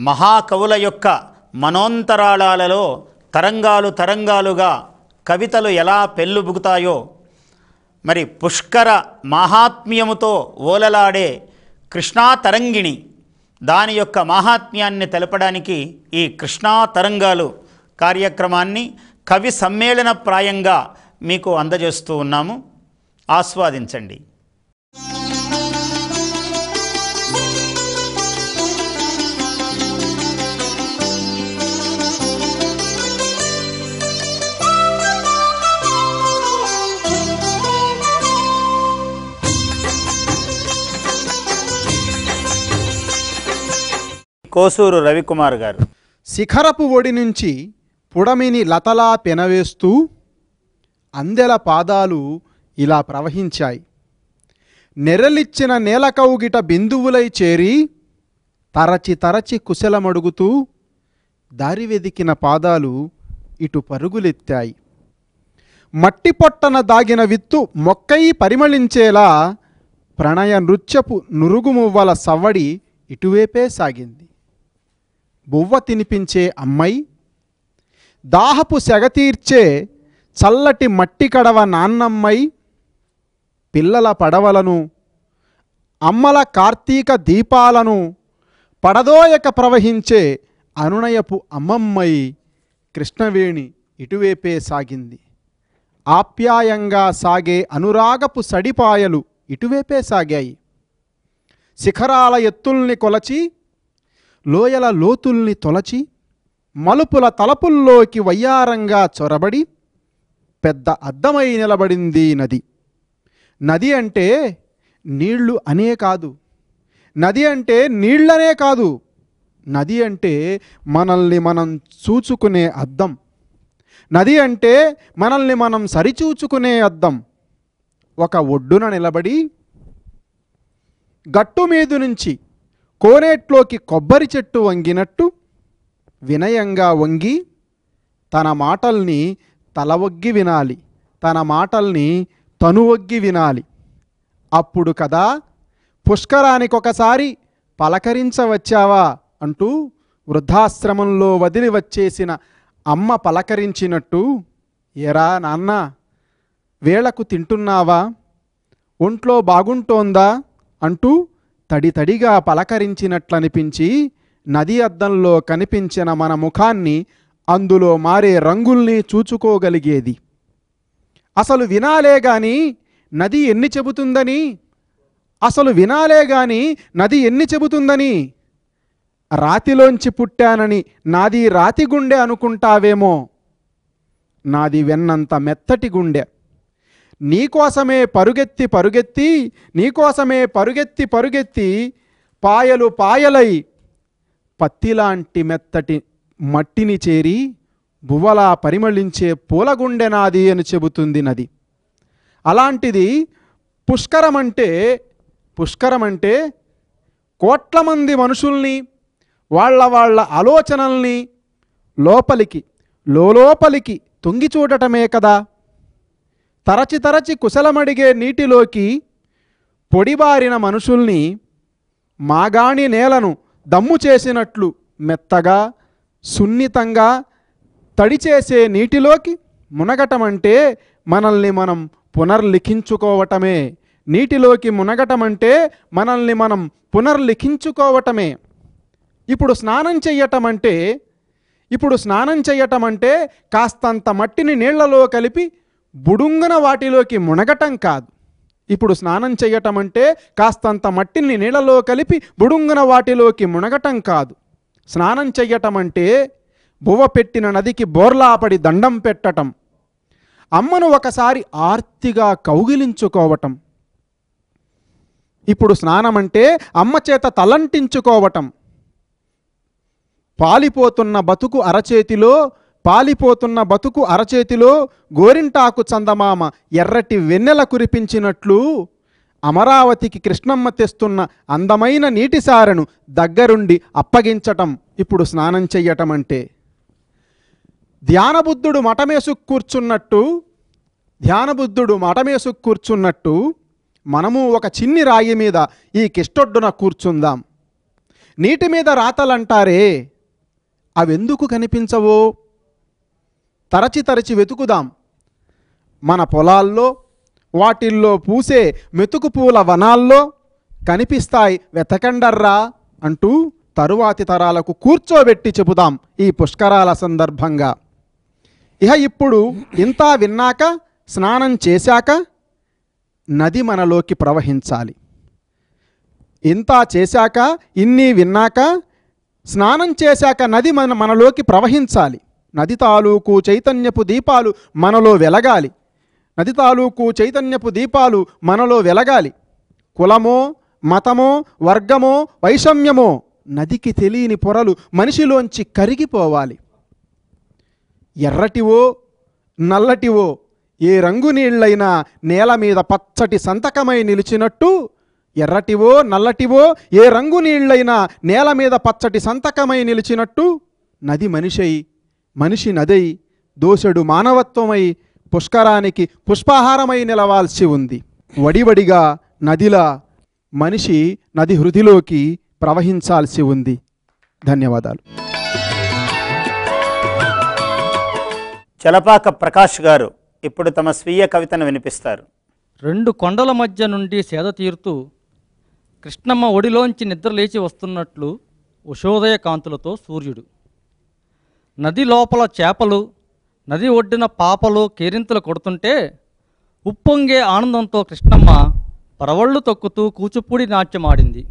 మహాకవుల యొక్క మనోంతరాళాలలో తరంగాలు తరంగాలుగా కవితలు ఎలా పెళ్ళుబుకుతాయో, మరి పుష్కర మాహాత్మ్యముతో ఓలలాడే కృష్ణా తరంగిణి దాని యొక్క మాహాత్మ్యాన్ని తెలపడానికి ఈ కృష్ణా తరంగాలు కార్యక్రమాన్ని కవి సమ్మేళన ప్రాయంగా మీకు అందజేస్తూ ఉన్నాము. ఆస్వాదించండి. కోసూరు రవికుమార్ గారు. శిఖరపు ఒడి నుంచి పుడమిని లతలా పెనవేస్తూ అందెల పాదాలు ఇలా ప్రవహించాయి. నెరలిచ్చిన నేలకౌగిట బిందువులై చేరి తరచి తరచి కుశలమడుగుతూ దారి వెదికిన పాదాలు ఇటు పరుగులెత్తాయి. మట్టి పొట్టన దాగిన విత్తు మొక్కై పరిమళించేలా ప్రణయ నృత్యపు నురుగుమువ్వల సవ్వడి ఇటువైపే సాగింది. బువ్వ తినిపించే అమ్మాయి, దాహపు సెగతీర్చే చల్లటి మట్టి కడవ నాన్నమ్మై, పిల్లల పడవలను అమ్మల కార్తీక దీపాలను పడదోయక ప్రవహించే అనునయపు అమ్మమ్మై కృష్ణవేణి ఇటువైపే సాగింది. ఆప్యాయంగా సాగే అనురాగపు సడిపాయలు ఇటువైపే సాగాయి. శిఖరాల ఎత్తుల్ని కొలచి లోయల లోతుల్ని తొలచి మలుపుల తలపుల్లోకి వయ్యారంగా చొరబడి పెద్ద అద్దమై నిలబడింది నది. నది అంటే నీళ్లు అనే కాదు, నది అంటే నీళ్లనే కాదు, నది అంటే మనల్ని మనం చూచుకునే అద్దం, నది అంటే మనల్ని మనం సరిచూచుకునే అద్దం. ఒక ఒడ్డున నిలబడి గట్టు మీద నుంచి కోనేట్లోకి కొబ్బరి చెట్టు వంగినట్టు వినయంగా వంగి తన మాటల్ని తల ఒగ్గి వినాలి, తన మాటల్ని తనువొగ్గి వినాలి. అప్పుడు కదా పుష్కరానికొకసారి పలకరించవచ్చావా అంటూ వృద్ధాశ్రమంలో వదిలి వచ్చేసిన అమ్మ పలకరించినట్టు, ఏరా నాన్న వేళకు తింటున్నావా, ఒంట్లో బాగుంటోందా అంటూ తడితడిగా పలకరించినట్లనిపించి నది అద్దంలో కనిపించిన మన ముఖాన్ని అందులో మారే రంగుల్ని చూచుకోగలిగేది. అసలు వినాలే గాని నది ఎన్ని చెబుతుందని, అసలు వినాలే గాని నది ఎన్ని చెబుతుందని. రాతిలోంచి పుట్టానని నాది రాతి గుండె అనుకుంటావేమో, నాది వెన్నంత మెత్తటి గుండె. నీకోసమే పరుగెత్తి పరుగెత్తి, నీకోసమే పరుగెత్తి పరుగెత్తి పాయలు పాయలై పత్తిలాంటి మెత్తటి మట్టిని చేరి బువ్వలా పరిమళించే పూలగుండె నాది అని చెబుతుంది నది. అలాంటిది పుష్కరమంటే కోట్ల మంది మనుషుల్ని వాళ్ళ ఆలోచనల్ని లోపలికి తొంగి చూడటమే కదా. తరచి తరచి కుశలమడిగే నీటిలోకి పొడిబారిన మనుషుల్ని మాగాణి నేలను దమ్ము చేసినట్లు మెత్తగా సున్నితంగా తడిచేసే నీటిలోకి మునగటమంటే మనల్ని మనం పునర్లిఖించుకోవటమే. నీటిలోకి మునగటమంటే మనల్ని మనం పునర్లిఖించుకోవటమే. ఇప్పుడు స్నానం చెయ్యటమంటే కాస్తంత మట్టిని నీళ్లలో కలిపి బుడుంగన వాటిలోకి మునగటం కాదు. ఇప్పుడు స్నానం చెయ్యటమంటే కాస్తంత మట్టిని నీళ్లలో కలిపి బుడుంగన వాటిలోకి మునగటం కాదు. స్నానం చెయ్యటమంటే బువ్వ పెట్టిన నదికి బోర్లాపడి దండం పెట్టటం, అమ్మను ఒకసారి ఆర్తిగా కౌగిలించుకోవటం. ఇప్పుడు స్నానమంటే అమ్మ చేత తలంటించుకోవటం. పాలిపోతున్న బతుకు అరచేతిలో గోరింటాకు చందమామ ఎర్రటి వెన్నెల కురిపించినట్లు అమరావతికి కృష్ణమ్మ తెస్తున్న అందమైన నీటిసారను దగ్గరుండి అప్పగించటం ఇప్పుడు స్నానం చెయ్యటం అంటే. ధ్యానబుద్ధుడు మఠమేసు కూర్చున్నట్టు మనము ఒక చిన్ని రాయి మీద ఈ కిష్టొడ్డున కూర్చుందాం. నీటి మీద రాతలంటారే, అవెందుకు కనిపించవో తరచి వెతుకుదాం. మన పొలాల్లో, వాటిల్లో పూసే మెతుకు పూల వనాల్లో కనిపిస్తాయి, వెతకండర్రా అంటూ తరువాతి తరాలకు కూర్చోబెట్టి చెబుదాం ఈ పుష్కరాల సందర్భంగా. ఇప్పుడు ఇంతా విన్నాక, స్నానం చేశాక నది మనలోకి ప్రవహించాలి. ఇంతా చేశాక, ఇన్ని విన్నాక, స్నానం చేశాక నది మనలోకి ప్రవహించాలి. నది తాలూకు చైతన్యపు దీపాలు మనలో వెలగాలి. కులమో, మతమో, వర్గమో, వైషమ్యమో నదికి తెలియని పొరలు మనిషిలోంచి కరిగిపోవాలి. ఎర్రటివో నల్లటివో ఏ రంగు నీళ్లైనా నేల మీద పచ్చటి సంతకమై నిలిచినట్టు, ఎర్రటివో నల్లటివో ఏ రంగు నీళ్లైనా నేల మీద పచ్చటి సంతకమై నిలిచినట్టు, నది మనిషి నదై, దోసెడు మానవత్వమై పుష్కరానికి పుష్పాహారమై నిలవాల్సి ఉంది. వడివడిగా నదిలా మనిషి నది హృదిలోకి ప్రవహించాల్సి ఉంది. ధన్యవాదాలు. చలపాక ప్రకాష్ గారు ఇప్పుడు తమ స్వీయ కవితను వినిపిస్తారు. 2 కొండల మధ్య నుండి సేద తీరుతూ కృష్ణమ్మ ఒడిలోంచి నిద్రలేచి వస్తున్నట్లు ఉషోదయ కాంతులతో సూర్యుడు. నది లోపల చేపలు, నది ఒడ్డున పాపలు కేరింతలు కొడుతుంటే ఉప్పొంగే ఆనందంతో కృష్ణమ్మ పరవళ్ళు తొక్కుతూ కూచిపూడి నాట్యమాడింది.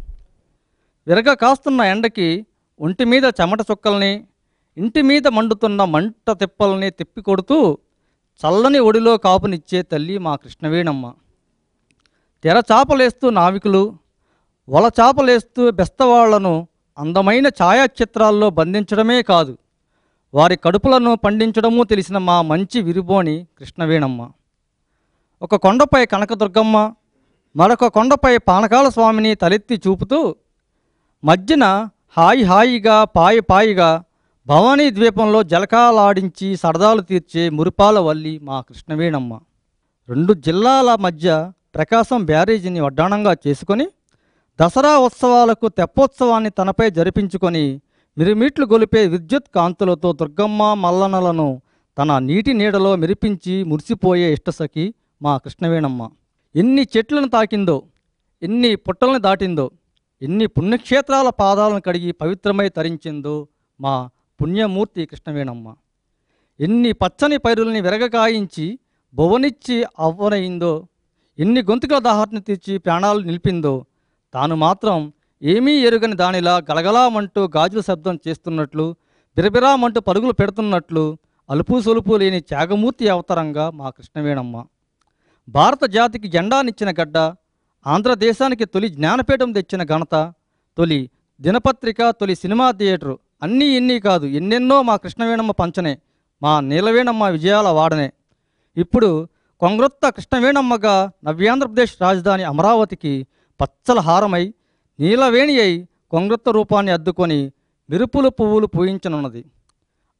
విరగ కాస్తున్న ఎండకి ఒంటి మీద చెమట చుక్కల్ని, ఇంటి మీద మండుతున్న మంట తిప్పల్ని తిప్పికొడుతూ చల్లని ఒడిలో కాపునిచ్చే తల్లి మా కృష్ణవేణమ్మ. తెరచాపలేస్తూ నావికులు, వలచాపలేస్తూ బెస్తవాళ్లను అందమైన ఛాయాచిత్రాల్లో బంధించడమే కాదు, వారి కడుపులను పండించడమూ తెలిసిన మా మంచి విరుబోని కృష్ణవేణమ్మ. ఒక కొండపై కనకదుర్గమ్మ, మరొక కొండపై పానకాల స్వామిని తలెత్తి చూపుతూ మధ్యన హాయిగా పాయిగా భవానీ ద్వీపంలో జలకాలాడించి సరదాలు తీర్చే మురిపాల వల్లి మా కృష్ణవేణమ్మ. 2 జిల్లాల మధ్య ప్రకాశం బ్యారేజీని వడ్డాణంగా చేసుకొని దసరా ఉత్సవాలకు తెప్పోత్సవాన్ని తనపై జరిపించుకొని మిరుమిట్లు గొలిపే విద్యుత్ కాంతులతో దుర్గమ్మ మల్లనలను తన నీటి నీడలో మెరిపించి మురిసిపోయే ఇష్టసఖి మా కృష్ణవేణమ్మ. ఎన్ని చెట్లను తాకిందో, ఎన్ని పుట్టలను దాటిందో, ఎన్ని పుణ్యక్షేత్రాల పాదాలను కడిగి పవిత్రమై తరించిందో మా పుణ్యమూర్తి కృష్ణవేణమ్మ. ఎన్ని పచ్చని పైరుల్ని విరగకాయించి బొవనిచ్చి అవ్వనయిందో, ఎన్ని గొంతుకల దాహాన్ని తీర్చి ప్రాణాలు నిలిపిందో, తాను మాత్రం ఏమీ ఎరుగని దానిలా గలగలామంటూ గాజుల శబ్దం చేస్తున్నట్లు, బిరబిరామంటూ పరుగులు పెడుతున్నట్లు అలుపు సొలుపు లేని త్యాగమూర్తి అవతారంగా మా కృష్ణవేణమ్మ. భారత జాతికి జెండానిచ్చిన గడ్డ, ఆంధ్రదేశానికి తొలి జ్ఞానపీఠం తెచ్చిన ఘనత, తొలి దినపత్రిక, తొలి సినిమా థియేటరు, అన్నీ ఇన్నీ కాదు ఎన్నెన్నో మా కృష్ణవేణమ్మ పంచనే, మా నీలవేణమ్మ విజయాల వాడనే. ఇప్పుడు కొంగ్రొత్త కృష్ణవేణమ్మగా నవ్యాంధ్రప్రదేశ్ రాజధాని అమరావతికి పచ్చల హారమై నీలవేణి అయి కొంగ్రొత్త రూపాన్ని అద్దుకొని మెరుపుల పువ్వులు పూయించనున్నది.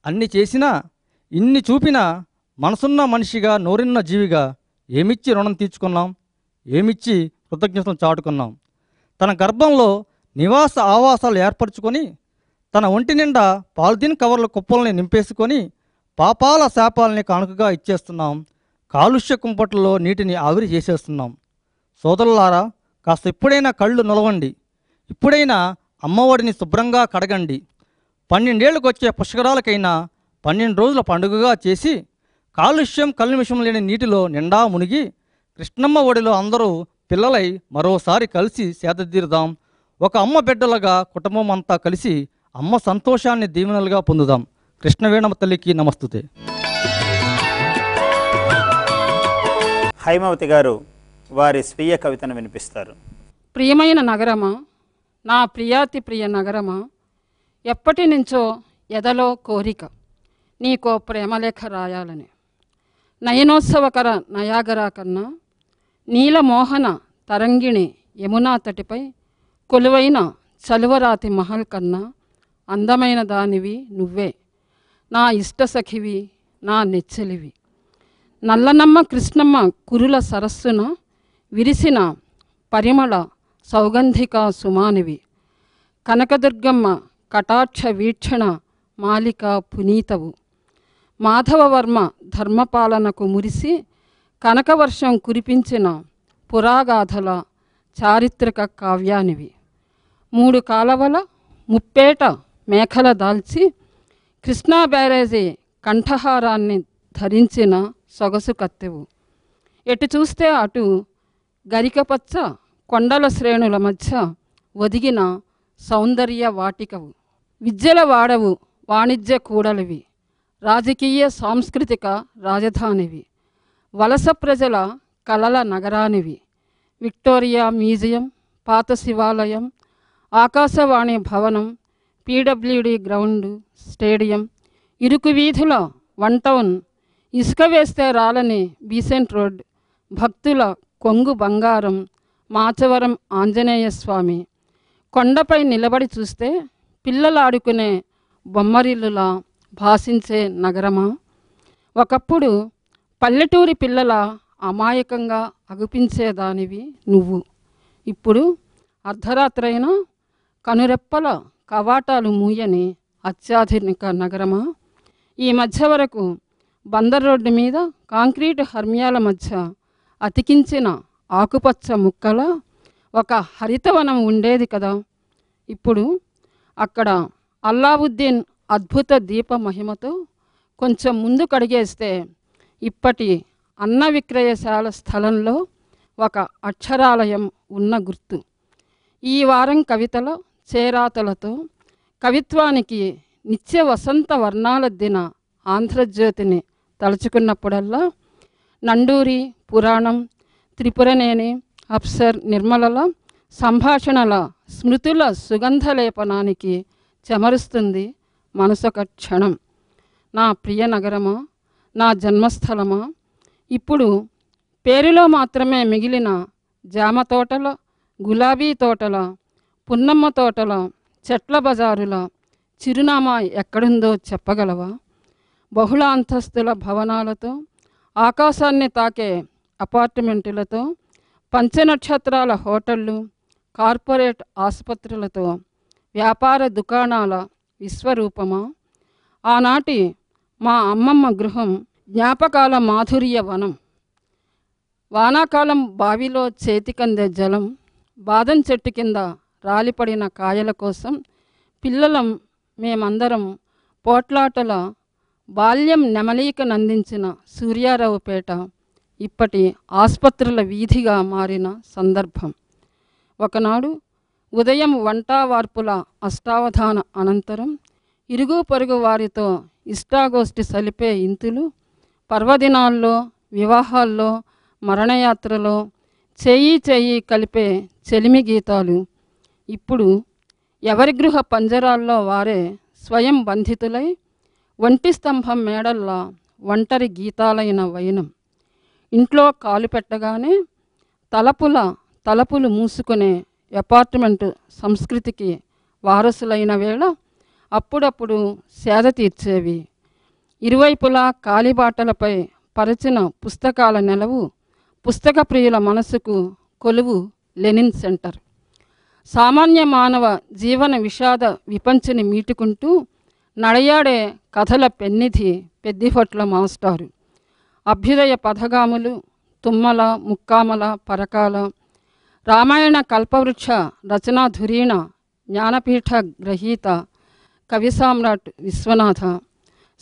అన్ని చేసినా, ఇన్ని చూపినా, మనసున్న మనిషిగా, నోరిన్న జీవిగా ఏమిచ్చి రుణం తీర్చుకున్నాం, ఏమిచ్చి కృతజ్ఞతను చాటుకున్నాం. తన గర్భంలో నివాస ఆవాసాలు ఏర్పరచుకొని, తన ఒంటి నిండా పాలిథిన్ కవర్ల కుప్పల్ని నింపేసుకొని పాపాల శాపాలని కానుకగా ఇచ్చేస్తున్నాం. కాలుష్య కుంపట్లలో నీటిని ఆవిరి చేసేస్తున్నాం. సోదరులారా, కాస్త ఇప్పుడైనా కళ్ళు నొలవండి, ఇప్పుడైనా అమ్మఒడిని శుభ్రంగా కడగండి. 12 ఏళ్ళకు వచ్చే పుష్కరాలకైనా 12 రోజుల పండుగగా చేసి కాలుష్యం కల్మిషం లేని నీటిలో నిండా మునిగి కృష్ణమ్మ ఒడిలో అందరూ పిల్లలై మరోసారి కలిసి సేదతీరుదాం. ఒక అమ్మ బిడ్డలుగా కుటుంబం అంతా కలిసి అమ్మ సంతోషాన్ని దీవెనలుగా పొందుదాం. కృష్ణవేణమ్మ తల్లికి నమస్తుతే. హైమవతి గారు వారి స్వీయ కవితను వినిపిస్తారు. ప్రియమైన నగరమా, నా ప్రియాతి ప్రియ నగరమా, ఎప్పటి నుంచో ఎదలో కోరిక నీకో ప్రేమలేఖ రాయాలని. నయనోత్సవకర నయాగరా కన్నా, నీలమోహన తరంగిణి యమునా తటిపై కొలువైన చలువరాతి మహల్ కన్నా అందమైన దానివి నువ్వే. నా ఇష్టసఖివి, నా నెచ్చెలివి. నల్లనమ్మ కృష్ణమ్మ కురుల సరస్సున విరిసిన పరిమళ సౌగంధిక సుమానివి. కనకదుర్గమ్మ కటాక్ష వీక్షణ మాలిక పునీతవు. మాధవవర్మ ధర్మపాలనకు మురిసి కనకవర్షం కురిపించిన పురాగాథల చారిత్రక కావ్యానివి. 3 కాలవల ముప్పేట మేఖల దాల్చి కృష్ణా బ్యారేజీ కంఠహారాన్ని ధరించిన సొగసు కత్తెవు. ఎటు చూస్తే అటు గరికపచ్చ కొండల శ్రేణుల మధ్య ఒదిగిన సౌందర్య వాటికవు. విద్యల వాడవు, వాణిజ్య కూడలివి, రాజకీయ సాంస్కృతిక రాజధానివి, వలస ప్రజల కలల నగరానివి. విక్టోరియా మ్యూజియం, పాత శివాలయం, ఆకాశవాణి భవనం, పీడబ్ల్యూడి గ్రౌండు, స్టేడియం, ఇరుకు వీధుల 1 టౌన్, ఇసుక వేస్తే రాలని బీసెంట్ రోడ్, భక్తుల కొంగు బంగారం మాచవరం ఆంజనేయ స్వామి. కొండపై నిలబడి చూస్తే పిల్లలాడుకునే బొమ్మరిల్లులా భాసించే నగరమా. ఒకప్పుడు పల్లెటూరి పిల్లల అమాయకంగా అగుపించేదానివి నువ్వు. ఇప్పుడు అర్ధరాత్రైనా కనురెప్పల కవాటాలు మూయని అత్యాధునిక నగరమా. ఈ మధ్య వరకు బందర్ రోడ్డు మీద కాంక్రీటు హర్మ్యాల మధ్య అతికించిన ఆకుపచ్చ ముక్కల ఒక హరితవనం ఉండేది కదా. ఇప్పుడు అక్కడ అల్లావుద్దీన్ అద్భుత దీప మహిమతో కొంచెం ముందు కడిగేస్తే ఇప్పటి అన్న విక్రయశాల స్థలంలో ఒక అక్షరాలయం ఉన్న గుర్తు. ఈ వారం కవితల చేరాతలతో కవిత్వానికి నిత్య వసంత వర్ణాలద్దిన ఆంధ్రజ్యోతిని తలుచుకున్నప్పుడల్లా నండూరి, పురాణం, త్రిపురనేని, అప్సర్, నిర్మలల సంభాషణల స్మృతుల సుగంధలేపనానికి చెమరుస్తుంది మనసొక క్షణం. నా ప్రియ నగరమా, నా జన్మస్థలమా, ఇప్పుడు పేరులో మాత్రమే మిగిలిన జామ తోటల, గులాబీ తోటల, పున్నమ్మ తోటల, చెట్ల బజారుల చిరునామా ఎక్కడుందో చెప్పగలవా? బహుళ అంతస్తుల భవనాలతో, ఆకాశాన్ని తాకే అపార్ట్మెంటులతో, పంచనక్షత్రాల హోటళ్ళు, కార్పొరేట్ ఆసుపత్రులతో వ్యాపార దుకాణాల విశ్వరూపమా? ఆనాటి మా అమ్మమ్మ గృహం జ్ఞాపకాల మాధుర్య వనం. వానాకాలం బావిలో చేతికందే జలం, బాదం చెట్టు కింద రాలిపడిన కాయల కోసం పిల్లలం మేమందరం పోట్లాటల బాల్యం నెమలీకనందించిన సూర్యారావుపేట ఇప్పటి ఆసుపత్రుల వీధిగా మారిన సందర్భం. ఒకనాడు ఉదయం వంటావార్పుల అష్టావధాన అనంతరం ఇరుగు పొరుగు వారితో ఇష్టాగోష్ఠి సలిపే ఇంతులు, పర్వదినాల్లో, వివాహాల్లో, మరణయాత్రలో చేయి చేయి కలిపే చెలిమి గీతాలు ఇప్పుడు ఎవరి గృహ పంజరాల్లో వారే స్వయం బంధితులై ఒంటి స్తంభం మేడల్లా ఒంటరి గీతాలైన వైనం. ఇంట్లో కాలు పెట్టగానే తలుపులు మూసుకునే అపార్ట్మెంటు సంస్కృతికి వారసులైన వేళ అప్పుడప్పుడు సేద తీర్చేవి. ఇరువైపులా కాలిబాటలపై పరచిన పుస్తకాల నెలవు పుస్తక ప్రియుల మనసుకు కొలువు లెనిన్ సెంటర్. సామాన్య మానవ జీవన విషాద విపంచిని మీటుకుంటూ నడయాడే కథల పెన్నిధి పెద్దిహొట్ల మాస్టారు. అభ్యుదయ పథగాములు, తుమ్మల, ముక్కామల, పరకాల, రామాయణ కల్పవృక్ష రచనా ధురీణ, జ్ఞానపీఠ గ్రహీత కవి సామ్రాట్ విశ్వనాథ,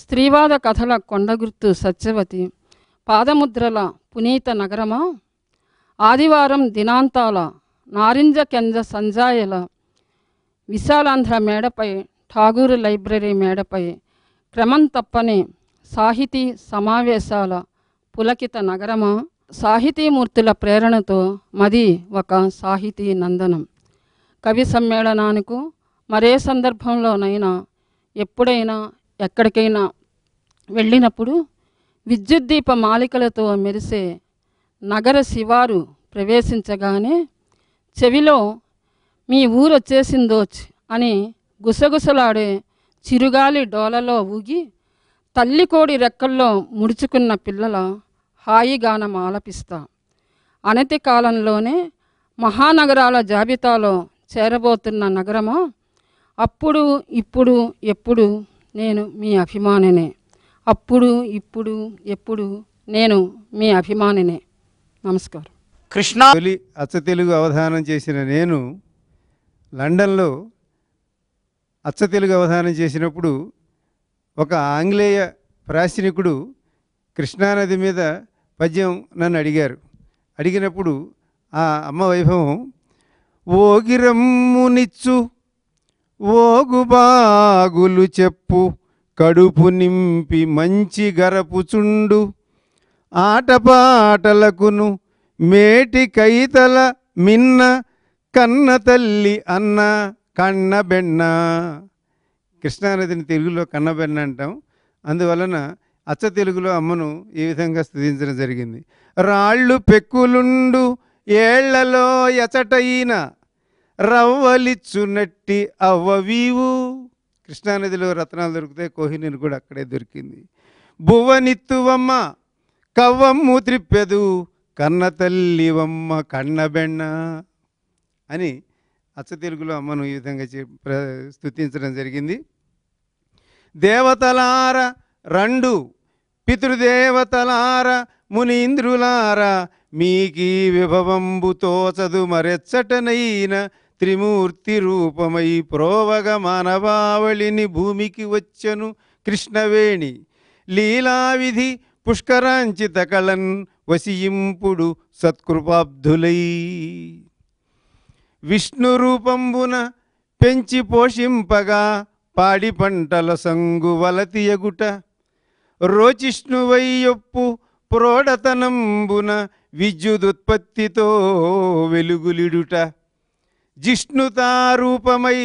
స్త్రీవాద కథల కొండగుర్తు సత్యవతి, పాదముద్రల పునీత నగరమా, ఆదివారం దినాంతాల నారింజ కెంజ సంజాయల, విశాలాంధ్ర మేడపై, ఠాగూరు లైబ్రరీ మేడపై క్రమం తప్పని సాహితీ సమావేశాల పులకిత నగరమా, సాహితీమూర్తుల ప్రేరణతో మది ఒక సాహితీ నందనం. కవి సమ్మేళనానికి మరే సందర్భంలోనైనా ఎప్పుడైనా ఎక్కడికైనా వెళ్ళినప్పుడు విద్యుద్దీప మాలికలతో మెరిసే నగర శివారు ప్రవేశించగానే చెవిలో మీ ఊరొచ్చేసిందోచ్ అని గుసగుసలాడే చిరుగాలి డోలలో ఊగి తల్లి కోడి రెక్కల్లో ముడుచుకున్న పిల్లల హాయిగానం ఆలపిస్తా. అనతి కాలంలోనే మహానగరాల జాబితాలో చేరబోతున్న నగరమా, అప్పుడు ఇప్పుడు ఎప్పుడు నేను మీ అభిమానినే. అప్పుడు ఇప్పుడు ఎప్పుడు నేను మీ అభిమానినే. నమస్కారం. కృష్ణ తొలి అచ్చ తెలుగు అవధానం చేసిన నేను లండన్లో అచ్చ తెలుగు అవధానం చేసినప్పుడు ఒక ఆంగ్లేయ ప్రాచీనికుడు కృష్ణానది మీద పద్యం నన్ను అడిగారు. అడిగినప్పుడు ఆ అమ్మ వైభవం, ఓగిరమ్మునిచ్చు ఓగుబాగులు చెప్పు కడుపు నింపి మంచి గరపుచుండు ఆటపాటలకును మేటి కైతల మిన్న కన్న తల్లి అన్న కన్నబెన్న. కృష్ణానదిని తెలుగులో కన్నబెన్న అంటాం. అందువలన అచ్చ తెలుగులో అమ్మను ఈ విధంగా స్తుతించడం జరిగింది. రాళ్ళు పెక్కులుండు ఏళ్లలో ఎచటైన రవ్వలిచ్చునట్టి అవ్వవీవు. కృష్ణానదిలో రత్నాలు దొరుకుతాయి, కోహినూరు కూడా అక్కడే దొరికింది. బువ్వనిత్తువమ్మ కవ్వమ్ము త్రిప్పెదు కన్న తల్లివమ్మ కన్నబెన్న అని అచ్చ తెలుగులో అమ్మను ఈ విధంగా స్తుతించడం జరిగింది. దేవతలార రండు పితృదేవతలార మునీంద్రులార మీకీ విభవంబు తోచదు మరెచ్చటనైన త్రిమూర్తి రూపమై ప్రోవగ మానవావళిని భూమికి వచ్చను కృష్ణవేణి లీలావిధి పుష్కరాంచిత కళన్ వసియింపుడు సత్కృపాబ్ధులై. విష్ణు రూపంబున పెంచి పోషింపగా పాడి పంటల సంగు వలతియగుట రోచిష్ణువయ్యొప్పు ప్రోడతనంబున విద్యుదుత్పత్తితో వెలుగులిడుట జిష్ణుతారూపమై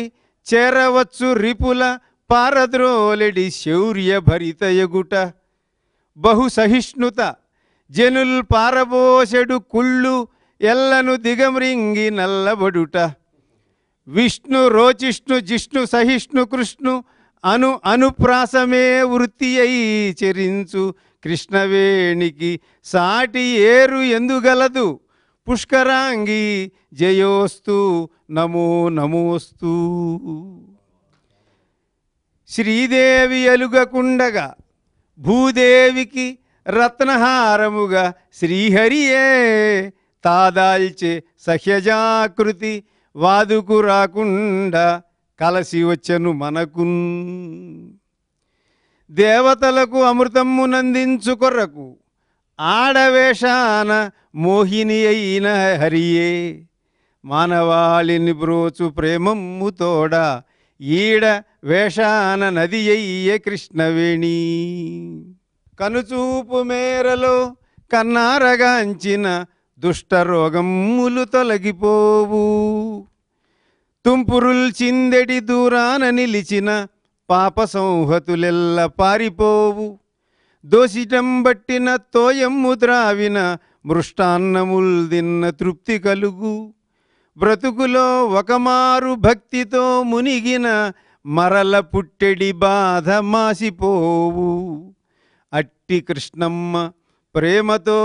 చేరవచ్చు రిపుల పారద్రోలెడి శౌర్య భరితయగుట బహుసహిష్ణుత జనుల్ పారబోసెడు కుళ్ళు ఎల్లను దిగమ్రింగి నల్లబడుట విష్ణు రోచిష్ణు జిష్ణు సహిష్ణు కృష్ణు అనుప్రాసమే వృత్తి అయి చెరించు కృష్ణవేణికి సాటి ఏరు ఎందుగలదు పుష్కరాంగి జయోస్తు నమో నమోస్తు. శ్రీదేవి అలుగకుండగా భూదేవికి రత్నహారముగా శ్రీహరియే తాదాల్చే సహ్యజాకృతి వాదుకు రాకుండా కలసి వచ్చను మనకు. దేవతలకు అమృతమ్మునందించు కొరకు ఆడవేషాన మోహిని అయిన హరియే మానవాళిని బ్రోచు ప్రేమమ్ము తోడ ఈడ వేషాన నది అయ్యే కృష్ణవేణి. కనుచూపు మేరలో కన్నారగాంచిన దుష్టరోగమ్ములు తొలగిపోవు తుంపురుల్ చిందెడి దూరాన నిలిచిన పాప సంహతులెల్ల పారిపోవు దోషిటం బట్టిన తోయమ్ము ద్రావిన మృష్టాన్నముల్ దిన్న తృప్తి కలుగు బ్రతుకులో ఒకమారు భక్తితో మునిగిన మరల పుట్టెడి బాధ మాసిపోవు. అట్టి కృష్ణమ్మ ప్రేమతో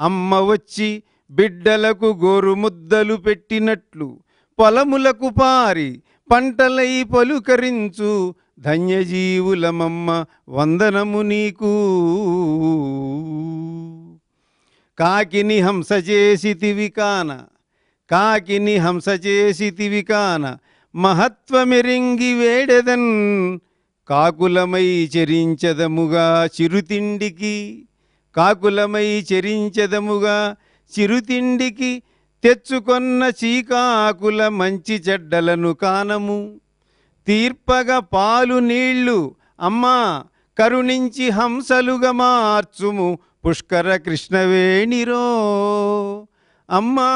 అమ్మ వచ్చి బిడ్డలకు గోరు ముద్దలు పెట్టినట్లు పొలములకు పారి పంటలై పలుకరించు ధన్యజీవులమమ్మ వందనము నీకు. కాకిని హంస చేసితివి కాన కాకిని హంస చేసితివి కాన మహత్వమెరింగి వేడెదన్ కాకులమై చెరించదముగా చిరుతిండికి కాకులమై చెరించదముగా చిరుతిండికి తెచ్చుకొన్న చీకాకుల మంచి చెడ్డలను కానము తీర్పగా పాలు నీళ్లు అమ్మా కరుణించి హంసలుగా మార్చుము పుష్కర కృష్ణవేణిరో. అమ్మా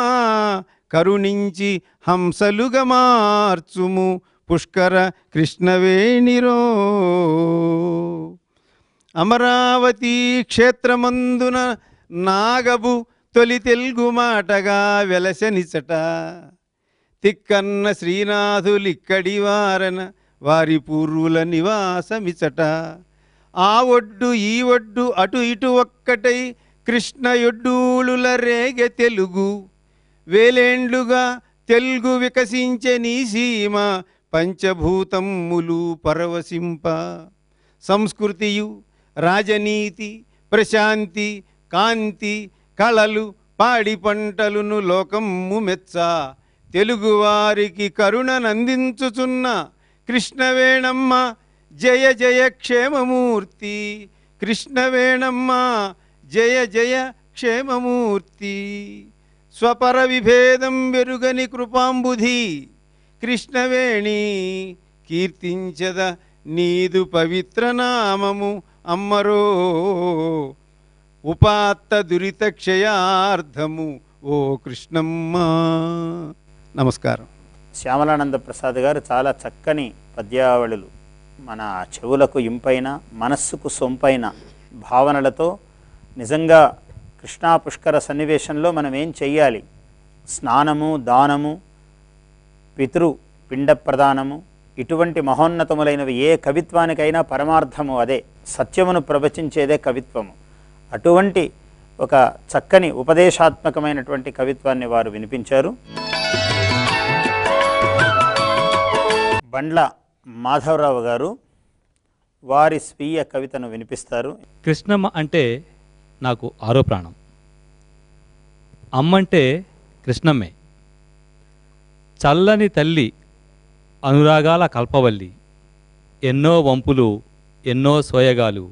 కరుణించి హంసలుగా మార్చుము పుష్కర కృష్ణవేణిరో. అమరావతి క్షేత్రమందున నాగబు తొలి తెలుగు మాటగా వెలసనిచట తిక్కన్న శ్రీనాథులిక్కడి వారన వారి పూర్వుల నివాసమిచట ఆ ఒడ్డు ఈ ఒడ్డు అటు ఇటు ఒక్కటై కృష్ణయొడ్డూళుల రేగె తెలుగు వేలేండ్లుగా తెలుగు వికసించే నీ సీమ పంచభూతములు పరవశింప సంస్కృతియు రాజనీతి ప్రశాంతి కాంతి కళలు పాడి పంటలును లోకమ్ము మెచ్చ తెలుగువారికి కరుణనందించుచున్న కృష్ణవేణమ్మ జయ జయ క్షేమమూర్తి కృష్ణవేణమ్మ జయ జయ క్షేమమూర్తి స్వపర విభేదం వెరుగని కృపాంబుధి కృష్ణవేణి కీర్తించద నీదు పవిత్ర నామము అమ్మరో ఉపాత్త దురిత క్షయార్థము ఓ కృష్ణమ్మ. నమస్కారం. శ్యామలానంద ప్రసాద్ గారు చాలా చక్కని పద్యావళులు మన చెవులకు ఇంపైన మనస్సుకు సొంపైన భావనలతో నిజంగా కృష్ణా పుష్కర సన్నివేశంలో మనం ఏం చెయ్యాలి, స్నానము దానము పితృ పిండ ప్రదానము ఇటువంటి మహోన్నతములైనవి ఏ కవిత్వానికైనా పరమార్థము అదే, సత్యమును ప్రవచించేదే కవిత్వము. అటువంటి ఒక చక్కని ఉపదేశాత్మకమైనటువంటి కవిత్వాన్ని వారు వినిపించారు. బండ్ల మాధవరావు గారు వారి స్వీయ కవితను వినిపిస్తారు. కృష్ణమ్మ అంటే నాకు ఆరో ప్రాణం. అమ్మంటే కృష్ణమ్మే. చల్లని తల్లి అనురాగాల కల్పవల్లి. ఎన్నో వంపులు ఎన్నో సోయగాలు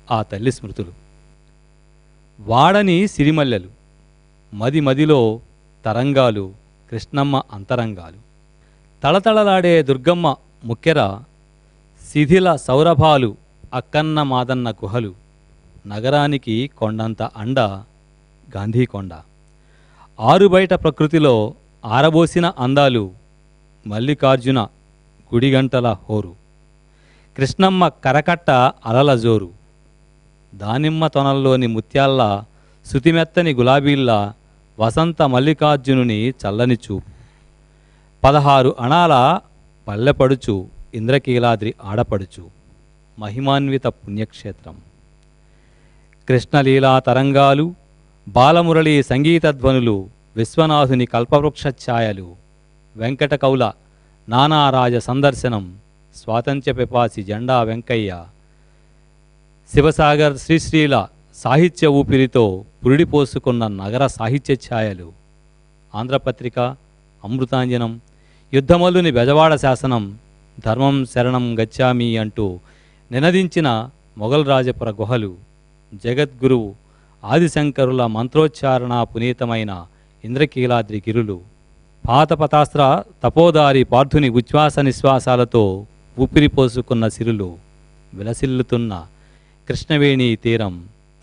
ఆ తల్లి స్మృతులు. వాడని సిరిమల్లెలు మది మదిలో తరంగాలు కృష్ణమ్మ అంతరంగాలు. తళతళలాడే దుర్గమ్మ ముక్కెర శిథిల సౌరభాలు అక్కన్న మాదన్న గుహలు. నగరానికి కొండంత అండ గాంధీకొండ. ఆరుబయట ప్రకృతిలో ఆరబోసిన అందాలు మల్లికార్జున గుడిగంటల హోరు. కృష్ణమ్మ కరకట్ట అలల జోరు. దానిమ్మ తొనల్లోని ముత్యాల్లా శృతిమెత్తని గులాబీల్లా వసంత మల్లికార్జునుని చల్లని చూపు. 16 అణాల పల్లెపడుచు ఇంద్రకీలాద్రి ఆడపడుచు మహిమాన్విత పుణ్యక్షేత్రం. కృష్ణలీలా తరంగాలు బాలమురళీ సంగీతధ్వనులు విశ్వనాథుని కల్పవృక్ష ఛాయలు. వెంకట కౌల నానారాజ సందర్శనం స్వాతంత్ర్య పిపాసి జెండా వెంకయ్య. శివసాగర్ శ్రీశ్రీల సాహిత్య ఊపిరితో పురిడిపోసుకున్న నగర సాహిత్య ఛాయలు. ఆంధ్రపత్రిక అమృతాంజనం యుద్ధమల్లుని బెజవాడ శాసనం ధర్మం శరణం గచ్చామి అంటూ నినదించిన మొఘల్ రాజపుర గుహలు. జగద్గురువు ఆదిశంకరుల మంత్రోచ్చారణ పునీతమైన ఇంద్రకీలాద్రి గిరులు. పాతపతాస్త్ర తపోదారి పార్థుని ఉచ్ఛ్వాస నిశ్వాసాలతో ఊపిరిపోసుకున్న సిరులు. విలసిల్లుతున్న కృష్ణవేణి తీరం.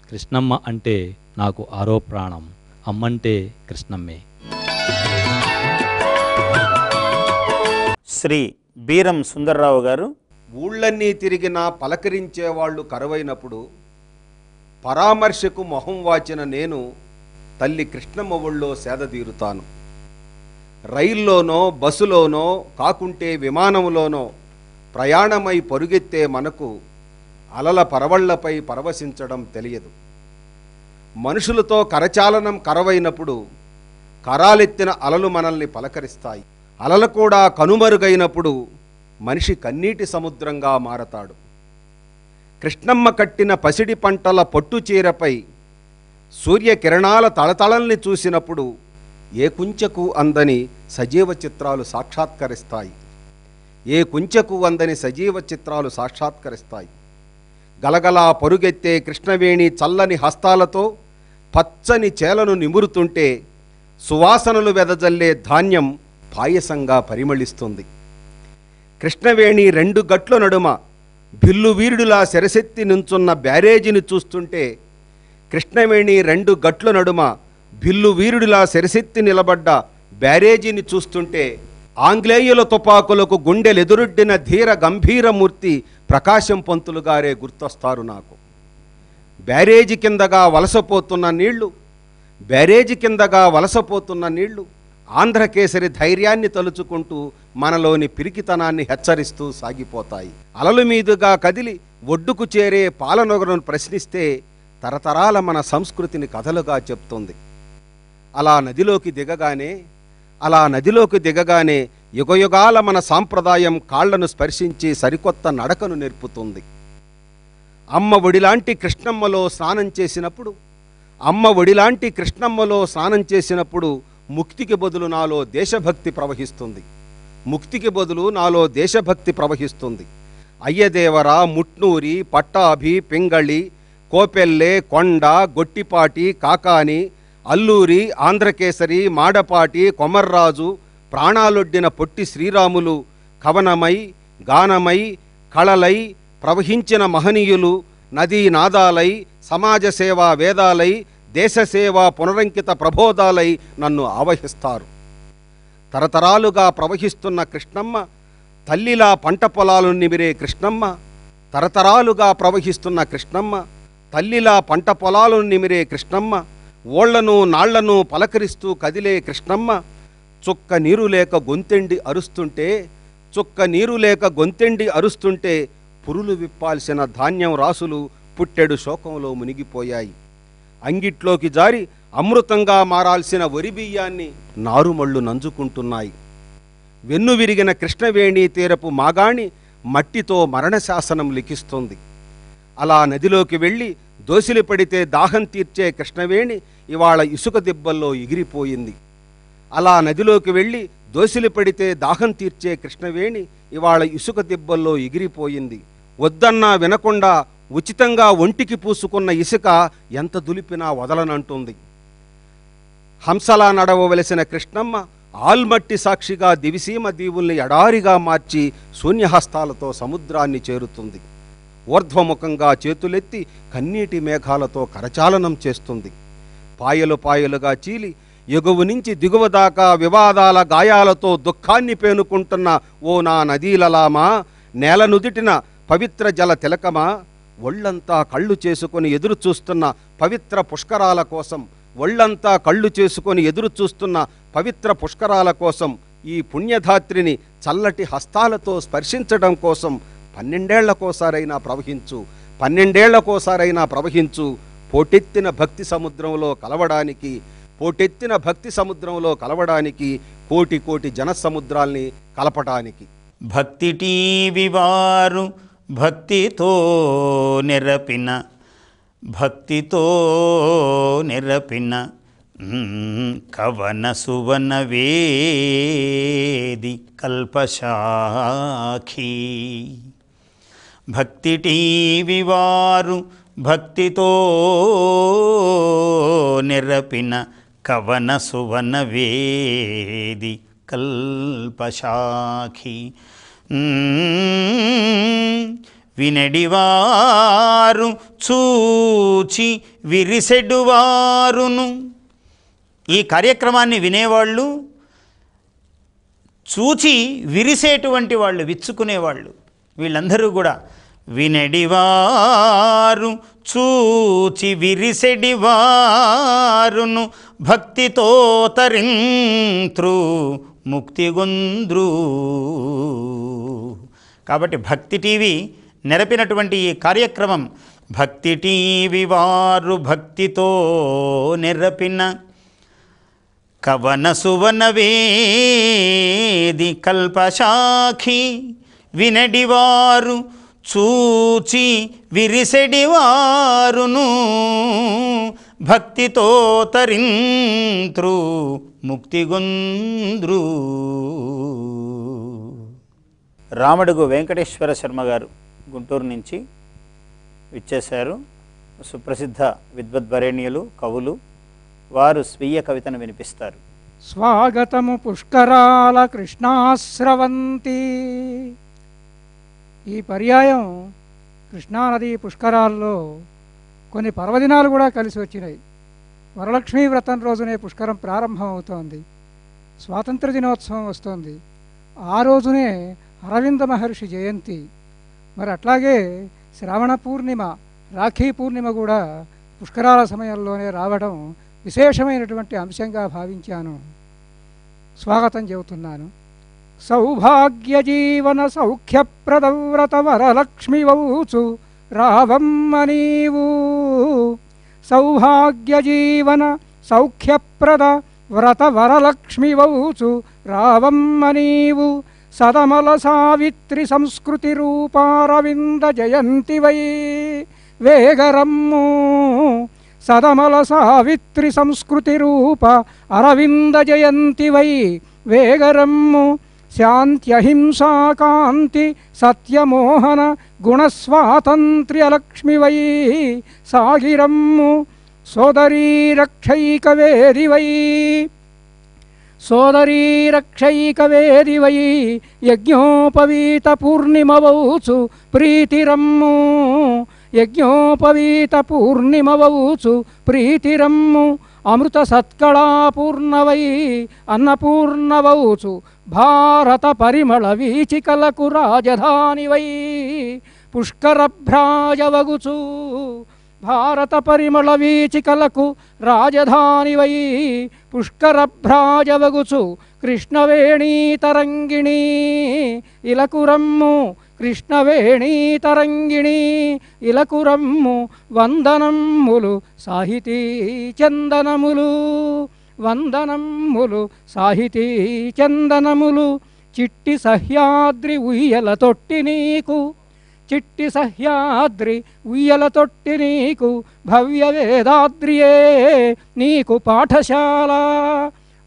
కృష్ణమ్మ అంటే నాకు ఆరో ప్రాణం. అమ్మంటే కృష్ణమ్మే. శ్రీ బీరం సుందర్రావు గారు ఊళ్ళన్నీ తిరిగినా పలకరించేవాళ్లు కరువైనప్పుడు పరామర్శకు మొహం వాచిన నేను తల్లి కృష్ణమ్మ ఒళ్ళో సేదతీరుతాను. రైల్లోనో బస్సులోనో కాకుంటే విమానములోనో ప్రయాణమై పరుగెత్తే మనకు అలల పరవళ్లపై పరవశించడం తెలియదు. మనుషులతో కరచాలనం కరవైనప్పుడు కరాలెత్తిన అలలు మనల్ని పలకరిస్తాయి. అలలు కూడా కనుమరుగైనప్పుడు మనిషి కన్నీటి సముద్రంగా మారతాడు. కృష్ణమ్మ కట్టిన పసిడి పంటల పట్టుచీరపై సూర్యకిరణాల తళతళల్ని చూసినప్పుడు ఏ కుంచెకు అందని సజీవ చిత్రాలు సాక్షాత్కరిస్తాయి. ఏ కుంచెకు అందని సజీవ చిత్రాలు సాక్షాత్కరిస్తాయి. గలగలా పరుగెత్తే కృష్ణవేణి చల్లని హస్తాలతో పచ్చని చేలను నిమురుతుంటే సువాసనలు వెదజల్లే ధాన్యం పాయసంగా పరిమళిస్తుంది. కృష్ణవేణి 2 గట్ల నడుమ బిల్లు వీరుడులా శరసెత్తి నుంచున్న బ్యారేజీని చూస్తుంటే కృష్ణవేణి 2 గట్ల నడుమ బిల్లు వీరుడిలా శరసెత్తి నిలబడ్డ బ్యారేజీని చూస్తుంటే ఆంగ్లేయుల తుపాకులకు గుండెలెదురొడ్డిన ధీర గంభీరమూర్తి ప్రకాశం పంతులు గారే గుర్తొస్తారు నాకు. బ్యారేజీ కిందగా వలసపోతున్న నీళ్లు ఆంధ్రకేసరి ధైర్యాన్ని తలుచుకుంటూ మనలోని పిరికితనాన్ని హెచ్చరిస్తూ సాగిపోతాయి. అలలు మీదుగా కదిలి ఒడ్డుకు చేరే పాలనొగరును ప్రశ్నిస్తే తరతరాల మన సంస్కృతిని కథలుగా చెప్తుంది. అలా నదిలోకి దిగగానే యుగయుగాల మన సాంప్రదాయం కాళ్లను స్పర్శించి సరికొత్త నడకను నేర్పుతుంది. అమ్మ ఒడిలాంటి కృష్ణమ్మలో స్నానం చేసినప్పుడు ముక్తికి బదులు నాలో దేశభక్తి ప్రవహిస్తుంది. అయ్యదేవర, ముట్నూరి, పట్టాభి, పింగళి, కోపెల్లె, కొండ, గొట్టిపాటి, కాకాని, అల్లూరి, ఆంధ్రకేసరి, మాడపాటి, కొమర్రాజు, ప్రాణాలొడ్డిన పొట్టి శ్రీరాములు, కవనమై, గానమై, కళలై ప్రవహించిన మహనీయులు, నదీ నాదాలై, సమాజ సేవా వేదాలై, దేశసేవా పునరంకిత ప్రబోధాలై నన్ను ఆవహిస్తారు. తరతరాలుగా ప్రవహిస్తున్న కృష్ణమ్మ, తల్లిలా పంట పొలాలను నిమిరే కృష్ణమ్మ, ఓళ్లను నాళ్లను పలకరిస్తూ కదిలే కృష్ణమ్మ, చుక్క నీరు లేక గొంతెండి అరుస్తుంటే పురులు విప్పాల్సిన ధాన్యం రాసులు పుట్టెడు శోకంలో మునిగిపోయాయి. అంగిట్లోకి జారి అమృతంగా మారాల్సిన వరి బియ్యాన్ని నారుమళ్ళు నంజుకుంటున్నాయి. వెన్ను విరిగిన కృష్ణవేణి తీరపు మాగాణి మట్టితో మరణశాసనం లిఖిస్తుంది. అలా నదిలోకి వెళ్ళి దోసిలి పడితే దాహం తీర్చే కృష్ణవేణి ఇవాళ ఇసుక దిబ్బల్లో ఎగిరిపోయింది. వద్దన్నా వినకుండా ఉచితంగా ఒంటికి పూసుకున్న ఇసుక ఎంత దులిపినా వదలనంటుంది. హంసలా నడవవలసిన కృష్ణమ్మ ఆల్మట్టి సాక్షిగా దివిసీమ దీవుల్ని ఎడారిగా మార్చి శూన్యహస్తాలతో సముద్రాన్ని చేరుతుంది. ఊర్ధ్వముఖంగా చేతులెత్తి కన్నీటి మేఘాలతో కరచాలనం చేస్తుంది. పాయలు పాయలుగా చీలి ఎగువ నుంచి దిగువ దాకా వివాదాల గాయాలతో దుఃఖాన్ని పేనుకుంటున్న ఓ నా నదీలలామా, నేల నుదిటిన పవిత్ర జల తిలకమా, ఒళ్ళంతా కళ్ళు చేసుకొని ఎదురు చూస్తున్న పవిత్ర పుష్కరాల కోసం ఈ పుణ్యధాత్రిని చల్లటి హస్తాలతో స్పర్శించడం కోసం 12 ఏళ్లకోసారైనా ప్రవహించు. పోటెత్తిన భక్తి సముద్రంలో కలవడానికి కోటి కోటి జనసముద్రాల్ని కలపడానికి. భక్తి టీవి వారు భక్తితో నిరపిన కవన సువన వేది కల్పశాఖీ. భక్తి టీవి వారు భక్తితో నిరపిన కవన సువన వేది కల్పశాఖీ. వినడివారు చూచి విరిసెడువారును. ఈ కార్యక్రమాన్ని వినేవాళ్ళు, చూచి విరిసేటువంటి వాళ్ళు, విచ్చుకునేవాళ్ళు, వీళ్ళందరూ కూడా వినడివారు చూచి విరిసెడివారును భక్తితో తరింత్రు ముక్తిగొంద్రు. కాబట్టి భక్తి టీవీ నెరపినటువంటి ఈ కార్యక్రమం, భక్తి టీవి వారు భక్తితో నెరపిన కవన సువన వేది కల్పశాఖీ. వినడివారు చూచి విరిసెడివారును భక్తితో తరింత్రు ముక్తిగొంద్రు. రామడుగు వెంకటేశ్వర శర్మ గారు గుంటూరు నుంచి విచ్చేశారు. సుప్రసిద్ధ విద్వద్వరేణ్యులు, కవులు. వారు స్వీయ కవితను వినిపిస్తారు. స్వాగతము పుష్కరాల కృష్ణాస్రవంతి. ఈ పర్యాయం కృష్ణానది పుష్కరాల్లో కొన్ని పర్వదినాలు కూడా కలిసి వచ్చినాయి. వరలక్ష్మీ వ్రతం రోజునే పుష్కరం ప్రారంభం అవుతోంది. స్వాతంత్ర దినోత్సవం వస్తోంది. ఆ రోజునే అరవింద మహర్షి జయంతి. మరి అట్లాగే శ్రావణ పూర్ణిమ, రాఖీ పూర్ణిమ కూడా పుష్కరాల సమయంలోనే రావడం విశేషమైనటువంటి అంశంగా భావించాను. స్వాగతం చెబుతున్నాను. సౌభాగ్యజీవన సౌఖ్యప్రదవ్రత వరలక్ష్మివౌచు రావమ్మ నీవు. సౌభాగ్యజీవన సౌఖ్యప్రద వ్రత వరలక్ష్మివౌచు రావమ్మ నీవు. సదమల సావిత్రి సంస్కృతి రూపారవింద జయంతి వై వేగరమ్ము. సదమల సావిత్రి సంస్కృతి రూప అరవింద జయంతి వై వేగరమ్ము. శాంత్యహింసా కాంతి సత్యమోహన గుణస్వాతంత్ర్యలక్ష్మి వై సాగిరమ్ము. సోదరీ రక్షైకవేది వై సోదరీ రక్షైకవేది వై యజ్ఞోపవీత పూర్ణిమవౌచు ప్రీతిరమ్ము. యజ్ఞోపవీత పూర్ణిమవౌచు ప్రీతిరమ్ము. అమృత సత్కళాపూర్ణవై అన్నపూర్ణవౌచు భారత పరిమళ వీచికలకు రాజధానివై పుష్కరభ్రాజవగుచు. భారత పరిమళ వీచికలకు రాజధానివై పుష్కరభ్రాజవగుచు. కృష్ణవేణీ తరంగిణీ ఇలకురమ్ము. కృష్ణవేణీ తరంగిణీ ఇలకురమ్ము. వందనమ్ములు సాహితీ చందనములు. వందనమ్ములు సాహితీ చందనములు. చిట్టి సహ్యాద్రి ఉయ్యల తొట్టి నీకు. చిట్టి సహ్యాద్రి ఉయ్యల తొట్టి నీకు. భవ్య వేదాద్రియే నీకు పాఠశాల.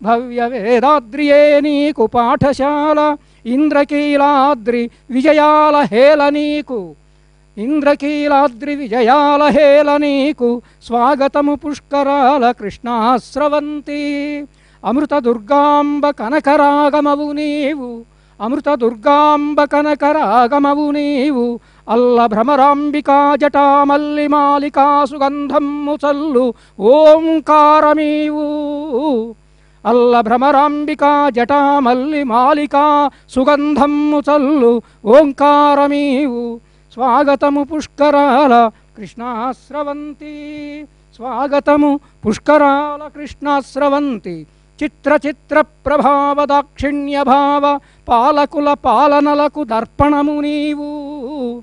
భవ్య వేదాద్రియే నీకు పాఠశాల. ఇంద్రకీలాద్రి విజయాల హేళ నీకు. ఇంద్రకీలాద్రి విజయాల హేళ నీకు. స్వాగతము పుష్కరాల కృష్ణాస్రవంతి. అమృత దుర్గాంబ కనకరాగమవు నీవు. అమృత దుర్గాంబ కనకరాగమవు నీవు. అల్ల భ్రమరాంబికా జటామల్లి మాలికా సుగంధమ్ము చల్లు ఓంకారమీవు. అల్ల భ్రమరాంబికా జటామల్లి మాలికా సుగంధమ్ము చల్లు ఓంకారమీవు. స్వాగతము పుష్కరాల కృష్ణాస్రవంతి. స్వాగతము పుష్కరాల కృష్ణాస్రవంతి. చిత్ర చిత్ర ప్రభావ దాక్షిణ్య భావ పాలకుల పాలనలకు దర్పణము నీవు.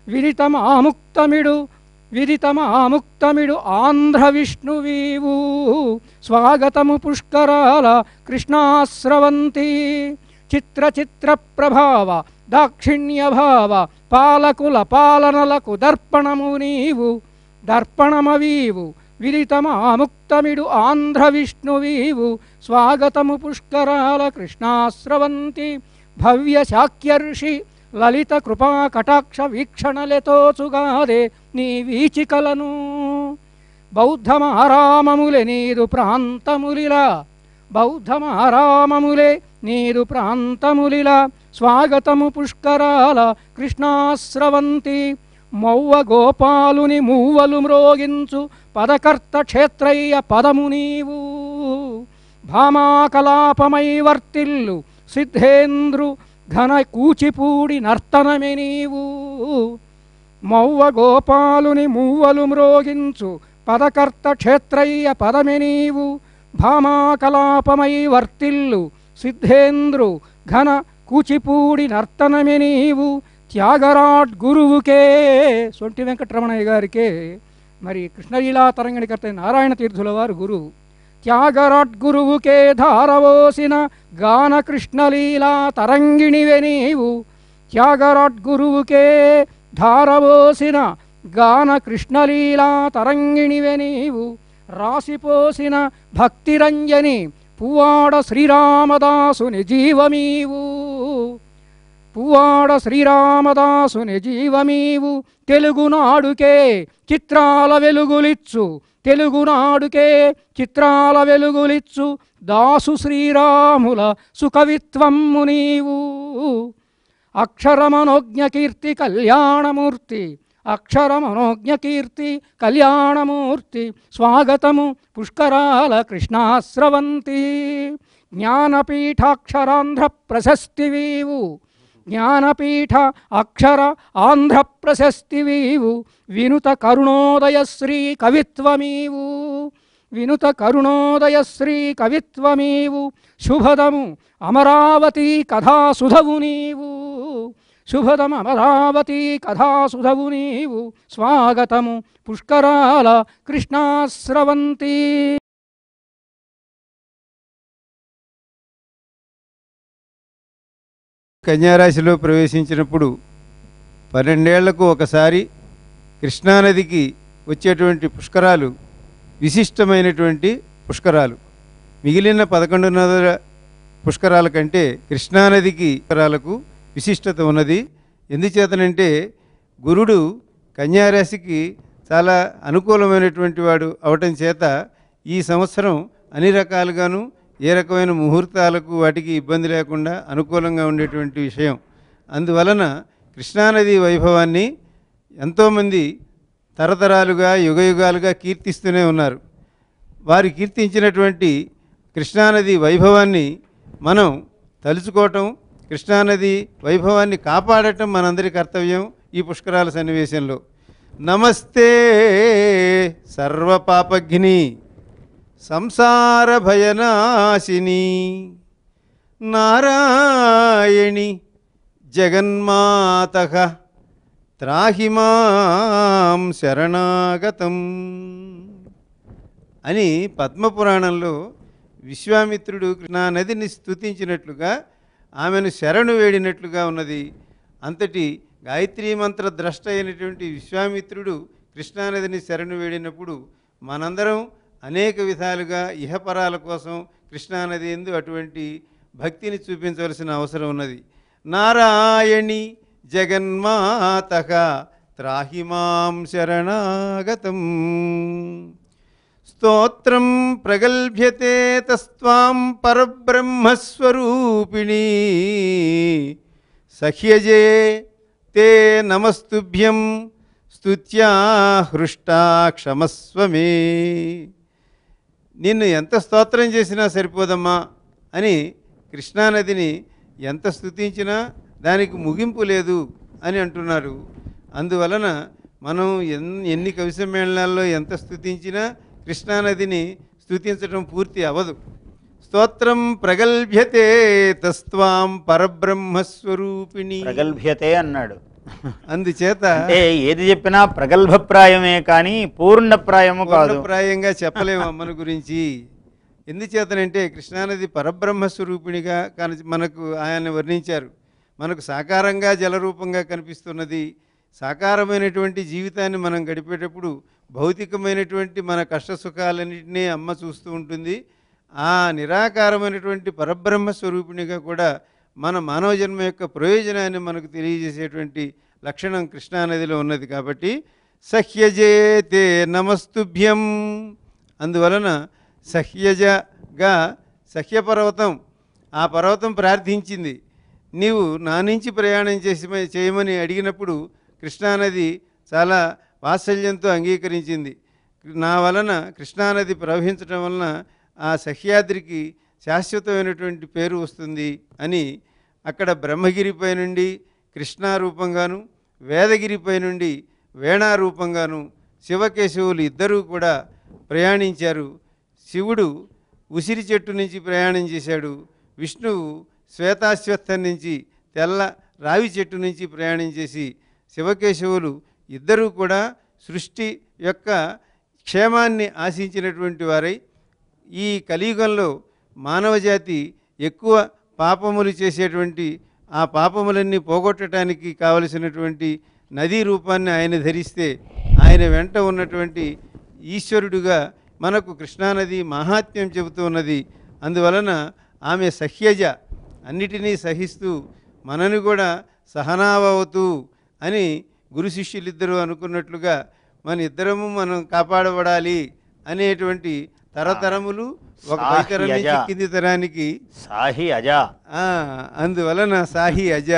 విదితమాముక్తమిడు విదితమాముక్తమిడు ఆంధ్ర విష్ణువీవు. స్వాగతము పుష్కరాల కృష్ణాస్రవంతి. చిత్ర చిత్ర ప్రభావ దాక్షిణ్య భావ పాలకుల పాలనలకు దర్పణము నీవు. దర్పణమవీవు. విదితమాముక్తమిడు ఆంధ్ర విష్ణువీవు. స్వాగతము పుష్కరాల కృష్ణాస్రవంతి. భవ్య శాక్యర్షి లలిత కృపా కటాక్ష వీక్షణలతోచుగాదే నీ వీచికలను. బౌద్ధమారామములే నీదు ప్రాంతములిలా. బౌద్ధమారామములే నీదు ప్రాంతములిలా. స్వాగతము పుష్కరాల కృష్ణాస్రవంతి. మౌవ గోపాలుని మూవలు మ్రోగించు పదకర్త క్షేత్రయ్య పదము నీవు. భామాకలాపమై వర్తిల్లు సిద్ధేంద్రు ఘన కూచిపూడి నర్తనమే నీవు. మౌవ గోపాలుని మూవలు మ్రోగించు పదకర్త క్షేత్రయ్య పదమే నీవు. భామాకలాపమై వర్తిల్లు సిద్ధేంద్రు ఘన కూచిపూడి నర్తనమే నీవు. త్యాగరాట్ గురువుకే సొంటి వెంకటరమణయ్య గారికే మరి కృష్ణలీలా తరంగిణికర్త నారాయణ తీర్థుల వారు గురువు. త్యాగరాట్ గురువుకే ధారవోసిన గాన కృష్ణలీలా తరంగిణివే నీవు. త్యాగరాట్ గురువుకే ధారవోసిన గాన కృష్ణలీలా తరంగిణివే నీవు. రాసిపోసిన భక్తిరంజని పువ్వాడ శ్రీరామదాసుని జీవమీవు. పువ్వాడ శ్రీరామదాసుని జీవమీవు. తెలుగునాడుకే చిత్రాల వెలుగులిచ్చు. తెలుగునాడుకే చిత్రాల వెలుగులిచ్చు. దాసు శ్రీరాముల సుకవిత్వమ్ము నీవు. అక్షరమనోజ్ఞ కీర్తి కళ్యాణమూర్తి. అక్షరమనోజ్ఞ కీర్తి కళ్యాణమూర్తి. స్వాగతము పుష్కరాల కృష్ణాస్రవంతి. జ్ఞానపీఠాక్షరాంధ్ర ప్రశస్తివీవు. జ్ఞానపీఠ అక్షర ఆంధ్ర ప్రశస్తివీవు. వినుత కరుణోదయ శ్రీ కవిత్వమీవు. వినుత కరుణోదయ శ్రీ కవిత్వమీవు శుభదము అమరావతి కథాసుధవు నీవు శుభదం అమరావతి కథాసుధవు నీవు స్వాగతము పుష్కరాల కృష్ణాస్రవంతి. కన్యారాశిలో ప్రవేశించినప్పుడు 12 ఏళ్లకు ఒకసారి కృష్ణానదికి వచ్చేటువంటి పుష్కరాలు విశిష్టమైనటువంటి పుష్కరాలు. మిగిలిన 11 నదుల పుష్కరాల కంటే కృష్ణానదికి పుష్కరాలకు విశిష్టత ఉన్నది. ఎందుచేతనంటే గురుడు కన్యారాశికి చాలా అనుకూలమైనటువంటి వాడు అవటం చేత ఈ సంవత్సరం అన్ని రకాలుగాను ఏ రకమైన ముహూర్తాలకు వాటికి ఇబ్బంది లేకుండా అనుకూలంగా ఉండేటువంటి విషయం. అందువలన కృష్ణానది వైభవాన్ని ఎంతోమంది తరతరాలుగా యుగయుగాలుగా కీర్తిస్తూనే ఉన్నారు. వారు కీర్తించినటువంటి కృష్ణానది వైభవాన్ని మనం తలుచుకోవటం, కృష్ణానది వైభవాన్ని కాపాడటం మనందరి కర్తవ్యం ఈ పుష్కరాల సన్నివేశంలో. నమస్తే సర్వపాపఘ్ని సంసార భయనాశిని నారాయణి జగన్మాతః త్రాహి మాం శరణాగతం అని పద్మపురాణంలో విశ్వామిత్రుడు కృష్ణా నదిని స్తుతించినట్లుగా ఆమెను శరణు వేడినట్లుగా ఉన్నది. అంతటి గాయత్రీ మంత్ర ద్రష్ట అయినటువంటి విశ్వామిత్రుడు కృష్ణానదిని శరణు వేడినప్పుడు మనందరం అనేక విధాలుగా ఇహపరాల కోసం కృష్ణానది యందు అటువంటి భక్తిని చూపించవలసిన అవసరం ఉన్నది. నారాయణి జగన్మాతః త్రాహి మాం శరణాగతం స్తోత్రం ప్రగల్భ్యతే తస్త్వాం పరబ్రహ్మస్వరూపిణీ సహ్యజే తే నమస్తుభ్యం స్తుత్యా హృష్టా క్షమస్వమే. నిన్ను ఎంత స్తోత్రం చేసినా సరిపోదమ్మా అని కృష్ణానదిని ఎంత స్తుతించినా దానికి ముగింపు లేదు అని అంటున్నారు. అందువలన మనం ఎన్ని కవి సమ్మేళనాల్లో ఎంత స్తుతించినా కృష్ణానదిని స్తుతించడం పూర్తి అవదు. స్తోత్రం ప్రగల్భ్యతే తస్త్వాం పరబ్రహ్మస్వరూపిణి. ప్రగల్భ్యతే అన్నాడు. అందుచేత అంటే ఏది చెప్పినా ప్రగల్భప్రాయమే కానీ పూర్ణప్రాయము కాదు. పూర్ణప్రాయంగా చెప్పలేము అమ్మను గురించి. ఎందుచేతనంటే కృష్ణానది పరబ్రహ్మస్వరూపిణిగా కానీ మనకు ఆయన వర్ణించారు. మనకు సాకారంగా జలరూపంగా కనిపిస్తున్నది. సాకారమైనటువంటి జీవితాన్ని మనం గడిపేటప్పుడు భౌతికమైనటువంటి మన కష్టసుఖాలన్నింటినీ అమ్మ చూస్తూ ఉంటుంది. ఆ నిరాకారమైనటువంటి పరబ్రహ్మ స్వరూపిణిగా కూడా మన మానవ జన్మ యొక్క ప్రయోజనాన్ని మనకు తెలియజేసేటువంటి లక్షణం కృష్ణానదిలో ఉన్నది. కాబట్టి సహ్యజేతే నమస్తుభ్యం. అందువలన సహ్యజగా సహ్యపర్వతం, ఆ పర్వతం ప్రార్థించింది. నీవు నా నుంచి ప్రయాణం చేయమని అడిగినప్పుడు కృష్ణానది చాలా వాత్సల్యంతో అంగీకరించింది. నా వలన కృష్ణానది ప్రవహించడం వలన ఆ సహ్యాద్రికి శాశ్వతమైనటువంటి పేరు వస్తుంది అని అక్కడ బ్రహ్మగిరిపై నుండి కృష్ణారూపంగాను, వేదగిరిపై నుండి వేణారూపంగాను శివకేశవులు ఇద్దరూ కూడా ప్రయాణించారు. శివుడు ఉసిరి చెట్టు నుంచి ప్రయాణం చేశాడు. విష్ణువు శ్వేతాశ్వత్థం నుంచి తెల్ల రావి చెట్టు నుంచి ప్రయాణం చేసి శివకేశవులు ఇద్దరూ కూడా సృష్టి యొక్క క్షేమాన్ని ఆశించినటువంటి వారై ఈ కలియుగంలో మానవజాతి ఎక్కువ పాపములు చేసేటువంటి ఆ పాపములన్నీ పోగొట్టడానికి కావలసినటువంటి నదీ రూపాన్ని ఆయన ధరిస్తే ఆయన వెంట ఉన్నటువంటి ఈశ్వరుడుగా మనకు కృష్ణానది మహాత్మ్యం చెబుతూ ఉన్నది. అందువలన ఆమె సహ్యజ, అన్నిటినీ సహిస్తూ మనను కూడా సహనావతు అని గురు శిష్యులిద్దరూ అనుకున్నట్లుగా మన ఇద్దరము మనం కాపాడబడాలి అనేటువంటి తరతరములు ఒక పైతరం నుంచి కింది తరానికి సాహి అజ. అందువలన సాహి అజ,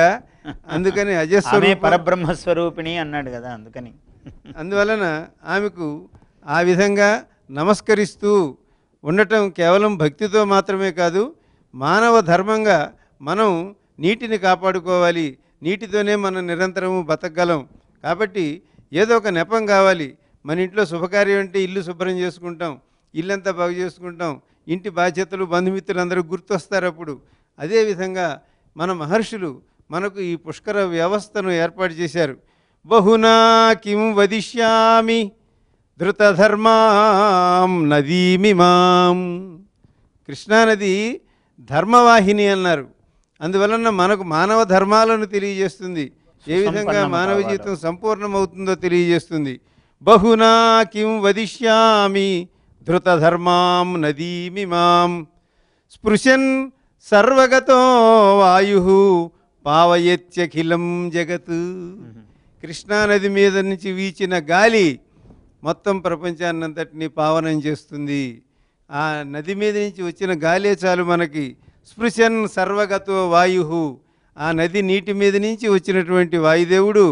అందుకని అజస్వరూప పరబ్రహ్మస్వరూపిణి అన్నాడు కదా, అందుకని. అందువలన ఆమెకు ఆ విధంగా నమస్కరిస్తూ ఉండటం కేవలం భక్తితో మాత్రమే కాదు, మానవ ధర్మంగా మనం నీటిని కాపాడుకోవాలి. నీటితోనే మనం నిరంతరము బతకగలం. కాబట్టి ఏదో ఒక నెపం కావాలి. మన ఇంట్లో శుభకార్యం అంటే ఇల్లు శుభ్రం చేసుకుంటాం, ఇల్లంతా బాగు చేసుకుంటాం, ఇంటి బాధ్యతలు బంధుమిత్రులు అందరూ గుర్తొస్తారు అప్పుడు. అదేవిధంగా మన మహర్షులు మనకు ఈ పుష్కర వ్యవస్థను ఏర్పాటు చేశారు. బహునా కిం వదిష్యామి ధృతధర్మాం నదీమిమాం. కృష్ణానది ధర్మవాహిని అన్నారు. అందువలన మనకు మానవ ధర్మాలను తెలియజేస్తుంది, ఏ విధంగా మానవ జీవితం సంపూర్ణమవుతుందో తెలియజేస్తుంది. బహునా కిం వదిష్యామి ధృతధర్మాం నదీమిమాం స్పృశన్ సర్వగతో వాయు పావయత్యఖిలం జగత్. కృష్ణానది మీద నుంచి వీచిన గాలి మొత్తం ప్రపంచాన్నంతటినీ పావనం చేస్తుంది. ఆ నది మీద నుంచి వచ్చిన గాలే చాలు మనకి. స్పృశన్ సర్వగతో వాయు, ఆ నది నీటి మీద నుంచి వచ్చినటువంటి వాయుదేవుడు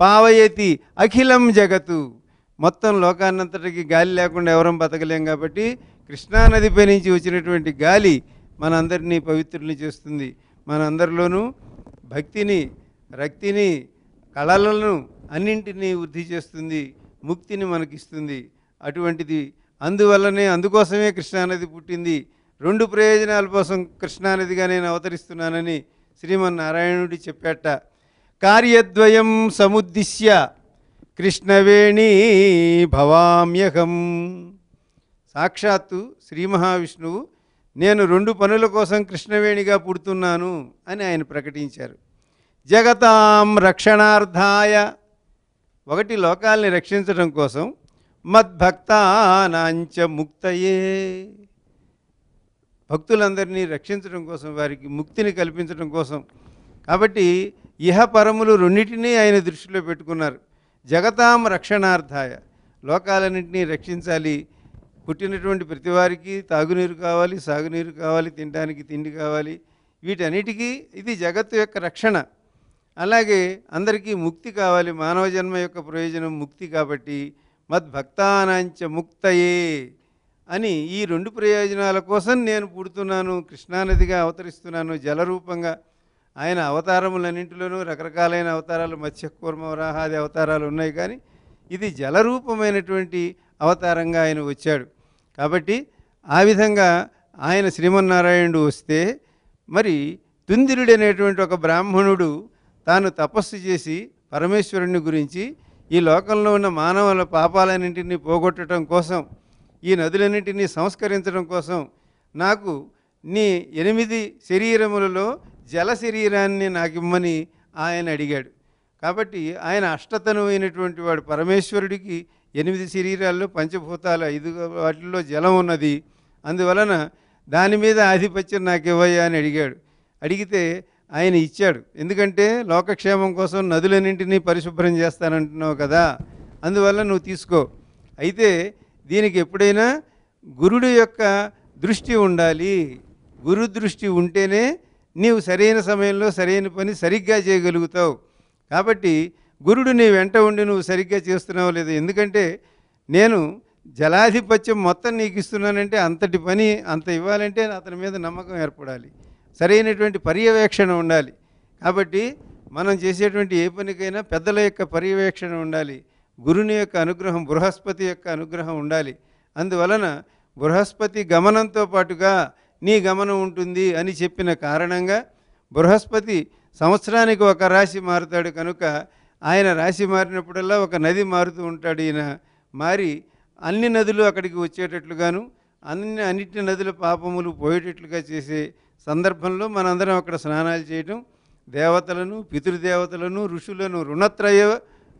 పావయతి అఖిలం జగత్తు, మొత్తం లోకాన్నంతటికి గాలి లేకుండా ఎవరం బతకలేం. కాబట్టి కృష్ణానదిపై నుంచి వచ్చినటువంటి గాలి మనందరినీ పవిత్రుల్ని చేస్తుంది. మనందరిలోనూ భక్తిని, రక్తిని, కళలను అన్నింటినీ వృద్ధి చేస్తుంది, ముక్తిని మనకిస్తుంది. అటువంటిది అందుకోసమే కృష్ణానది పుట్టింది. 2 ప్రయోజనాల కోసం కృష్ణానదిగా నేను అవతరిస్తున్నానని శ్రీమన్నారాయణుడు చెప్పాట. కార్యద్వయం సముద్దిశ్య కృష్ణవేణీ భవామ్యహం. సాక్షాత్తు శ్రీ మహావిష్ణువు నేను 2 పనుల కోసం కృష్ణవేణిగా పుడుతున్నాను అని ఆయన ప్రకటించారు. జగతాం రక్షణార్థాయ, 1 లోకాల్ని రక్షించడం కోసం, మద్భక్తానాంచ ముక్తయే, భక్తులందరినీ రక్షించడం కోసం, వారికి ముక్తిని కల్పించడం కోసం. కాబట్టి ఇహపరములు రెండింటినీ ఆయన దృష్టిలో పెట్టుకున్నారు. జగతాం రక్షణార్థాయ, లోకాలన్నింటినీ రక్షించాలి. పుట్టినటువంటి ప్రతి వారికి తాగునీరు కావాలి, సాగునీరు కావాలి, తినడానికి తిండి కావాలి. వీటన్నిటికీ ఇది జగత్తు యొక్క రక్షణ. అలాగే అందరికీ ముక్తి కావాలి. మానవ జన్మ యొక్క ప్రయోజనం ముక్తి. కాబట్టి మద్భక్తానాంచ ముక్తయే అని ఈ 2 ప్రయోజనాల కోసం నేను పుడుతున్నాను, కృష్ణానదిగా అవతరిస్తున్నాను. జలరూపంగా ఆయన అవతారములన్నింటిలోనూ రకరకాలైన అవతారాలు, మత్స్యకూర్మ వరాహాది అవతారాలు ఉన్నాయి, కానీ ఇది జలరూపమైనటువంటి అవతారంగా ఆయన వచ్చాడు. కాబట్టి ఆ విధంగా ఆయన శ్రీమన్నారాయణుడు వస్తే, మరి తుందిరుడు అనేటువంటి ఒక బ్రాహ్మణుడు తాను తపస్సు చేసి పరమేశ్వరుని గురించి ఈ లోకంలో ఉన్న మానవుల పాపాలన్నింటినీ పోగొట్టడం కోసం, ఈ నదులన్నింటినీ సంస్కరించడం కోసం నాకు నీ 8 శరీరములలో జల శరీరాన్ని నాకిమ్మని ఆయన అడిగాడు. కాబట్టి ఆయన అష్టతనువైనటువంటి వాడు. పరమేశ్వరుడికి 8 శరీరాల్లో పంచభూతాలు 5 వాటిల్లో జలం ఉన్నది. అందువలన దాని మీద ఆధిపత్యం నాకు ఇవ్వయ్యా అని అడిగాడు. అడిగితే ఆయన ఇచ్చాడు. ఎందుకంటే లోకక్షేమం కోసం నదులన్నింటినీ పరిశుభ్రం చేస్తానంటున్నావు కదా, అందువల్ల నువ్వు తీసుకో. అయితే దీనికి ఎప్పుడైనా గురుడు యొక్క దృష్టి ఉండాలి. గురు దృష్టి ఉంటేనే నీవు సరైన సమయంలో సరైన పని సరిగ్గా చేయగలుగుతావు. కాబట్టి గురుడు నీ వెంట ఉండి నువ్వు సరిగ్గా చేస్తున్నావు లేదు. ఎందుకంటే నేను జలాధిపత్యం మొత్తం నీకు ఇస్తున్నానంటే అంతటి పని అంత ఇవ్వాలంటే అతని మీద నమ్మకం ఏర్పడాలి, సరైనటువంటి పర్యవేక్షణ ఉండాలి. కాబట్టి మనం చేసేటువంటి ఏ పనికైనా పెద్దల యొక్క పర్యవేక్షణ ఉండాలి, గురుని యొక్క అనుగ్రహం, బృహస్పతి యొక్క అనుగ్రహం ఉండాలి. అందువలన బృహస్పతి గమనంతో పాటుగా నీ గమనం ఉంటుంది అని చెప్పిన కారణంగా బృహస్పతి సంవత్సరానికి ఒక రాశి మారుతాడు కనుక ఆయన రాశి మారినప్పుడల్లా ఒక నది మారుతూ ఉంటాడు. ఈయన మారి అన్ని నదులు అక్కడికి వచ్చేటట్లుగాను అన్నిటి నదుల పాపములు పోయేటట్లుగా చేసే సందర్భంలో మనందరం అక్కడ స్నానాలు చేయటం, దేవతలను, పితృదేవతలను, ఋషులను, రుణత్రయ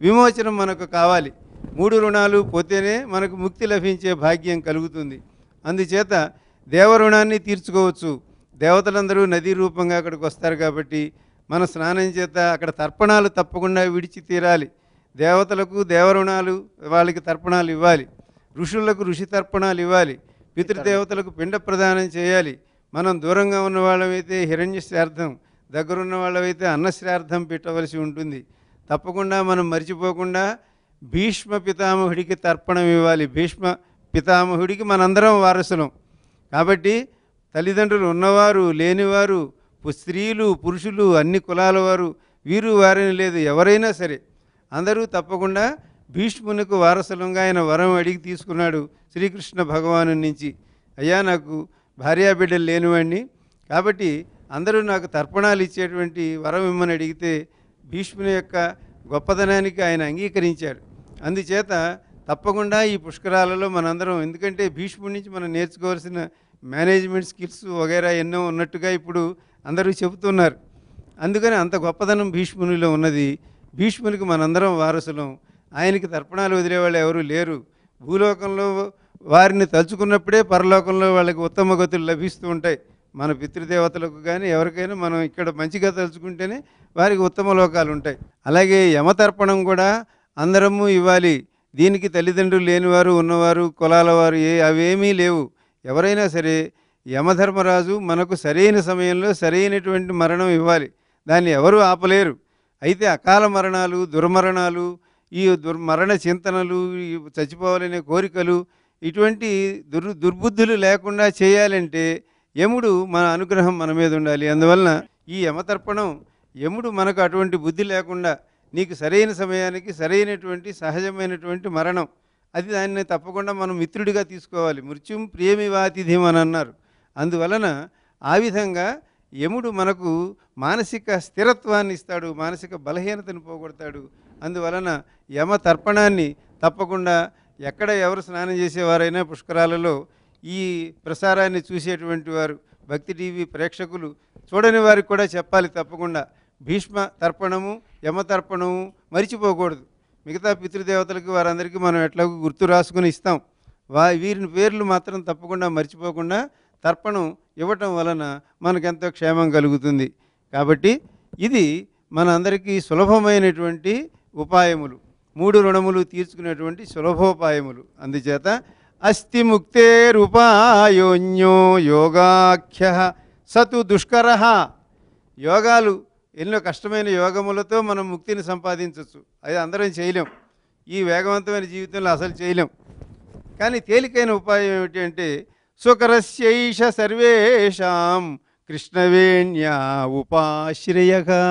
విమోచనం మనకు కావాలి. 3 రుణాలు పోతేనే మనకు ముక్తి లభించే భాగ్యం కలుగుతుంది. అందుచేత దేవరుణాన్ని తీర్చుకోవచ్చు. దేవతలందరూ నదీ రూపంగా అక్కడికి వస్తారు కాబట్టి మన స్నానం చేత అక్కడ తర్పణాలు తప్పకుండా విడిచి తీరాలి. దేవతలకు దేవరుణాలు, వాళ్ళకి తర్పణాలు ఇవ్వాలి. ఋషులకు ఋషి తర్పణాలు ఇవ్వాలి. పితృదేవతలకు పిండ ప్రదానం చేయాలి. మనం దూరంగా ఉన్న వాళ్ళమైతే హిరణ్య శ్రార్థం, దగ్గరున్న వాళ్ళమైతే అన్నశ్రార్థం పెట్టవలసి ఉంటుంది. తప్పకుండా మనం మర్చిపోకుండా భీష్మ పితామహుడికి తర్పణం ఇవ్వాలి. భీష్మ పితామహుడికి మనందరం వారసులం. కాబట్టి తల్లిదండ్రులు ఉన్నవారు, లేనివారు, స్త్రీలు, పురుషులు, అన్ని కులాల వారు, వీరు వారని లేదు, ఎవరైనా సరే అందరూ తప్పకుండా భీష్మునికి వారసులంగా ఆయన వరం అడిగి తీసుకున్నాడు శ్రీకృష్ణ భగవాను నుంచి. అయ్యా, నాకు భార్యాబిడ్డలు లేనివాడిని, కాబట్టి అందరూ నాకు తర్పణాలు ఇచ్చేటువంటి వరం ఇమ్మని అడిగితే భీష్ముని యొక్క గొప్పదనానికి ఆయన అంగీకరించాడు. అందుచేత తప్పకుండా ఈ పుష్కరాలలో మనందరం, ఎందుకంటే భీష్ముడి నుంచి మనం నేర్చుకోవాల్సిన మేనేజ్మెంట్ స్కిల్స్ వగైరా ఎన్నో ఉన్నట్టుగా ఇప్పుడు అందరూ చెబుతున్నారు. అందుకని అంత గొప్పదనం భీష్మునిలో ఉన్నది. భీష్మునికి మనందరం వారసులం. ఆయనకి తర్పణాలు వదిలేవాళ్ళు ఎవరూ లేరు. భూలోకంలో వారిని తలుచుకున్నప్పుడే పరలోకంలో వాళ్ళకి ఉత్తమ గతులు లభిస్తూ ఉంటాయి. మన పితృదేవతలకు కానీ ఎవరికైనా మనం ఇక్కడ మంచిగా తలుచుకుంటేనే వారికి ఉత్తమ లోకాలు ఉంటాయి. అలాగే యమతర్పణం కూడా అందరము ఇవ్వాలి. దీనికి తల్లిదండ్రులు లేనివారు, ఉన్నవారు, కులాల వారు అవేమీ లేవు. ఎవరైనా సరే యమధర్మరాజు మనకు సరైన సమయంలో సరైనటువంటి మరణం ఇవ్వాలి. దాన్ని ఎవరూ ఆపలేరు. అయితే అకాల మరణాలు, దుర్మరణాలు, ఈ మరణ చింతనలు, ఈ చచ్చిపోవాలనే కోరికలు, ఇటువంటి దుర్బుద్ధులు లేకుండా చేయాలంటే యముడు మన అనుగ్రహం మన మీద ఉండాలి. అందువలన ఈ యమతర్పణం యముడు మనకు అటువంటి బుద్ధి లేకుండా నీకు సరైన సమయానికి సరైనటువంటి సహజమైనటువంటి మరణం, అది దాన్ని తప్పకుండా మనం మిత్రుడిగా తీసుకోవాలి. మృత్యుం ప్రియమివాతిథిం అని అన్నారు. అందువలన ఆ విధంగా యముడు మనకు మానసిక స్థిరత్వాన్ని ఇస్తాడు, మానసిక బలహీనతను పోగొడతాడు. అందువలన యమ తర్పణాన్ని తప్పకుండా ఎక్కడ ఎవరు స్నానం చేసేవారైనా పుష్కరాలలో ఈ ప్రసారాన్ని చూసేటువంటి వారు, భక్తి టీవీ ప్రేక్షకులు చూడని వారికి కూడా చెప్పాలి తప్పకుండా. భీష్మ తర్పణము, యమ తర్పణము మరిచిపోకూడదు. మిగతా పితృదేవతలకి వారందరికీ మనం ఎట్లాగో గుర్తు రాసుకుని ఇస్తాం. వీరిని పేర్లు మాత్రం తప్పకుండా మర్చిపోకుండా తర్పణం ఇవ్వటం వలన మనకెంతో క్షేమం కలుగుతుంది. కాబట్టి ఇది మన అందరికీ సులభమైనటువంటి ఉపాయములు, 3 రుణములు తీర్చుకునేటువంటి సులభోపాయములు. అందుచేత అస్తి ముక్తేరుపాయోన్యో యోగాఖ్య సతు దుష్కర. యోగాలు ఎన్నో కష్టమైన యోగములతో మనం ముక్తిని సంపాదించవచ్చు. అది అందరం చేయలేం, ఈ వేగవంతమైన జీవితంలో అసలు చేయలేం. కానీ తేలికైన ఉపాయం ఏమిటి అంటే సుకరస్యైష సర్వేషాం కృష్ణవేణ్యా ఉపాశ్రయగా.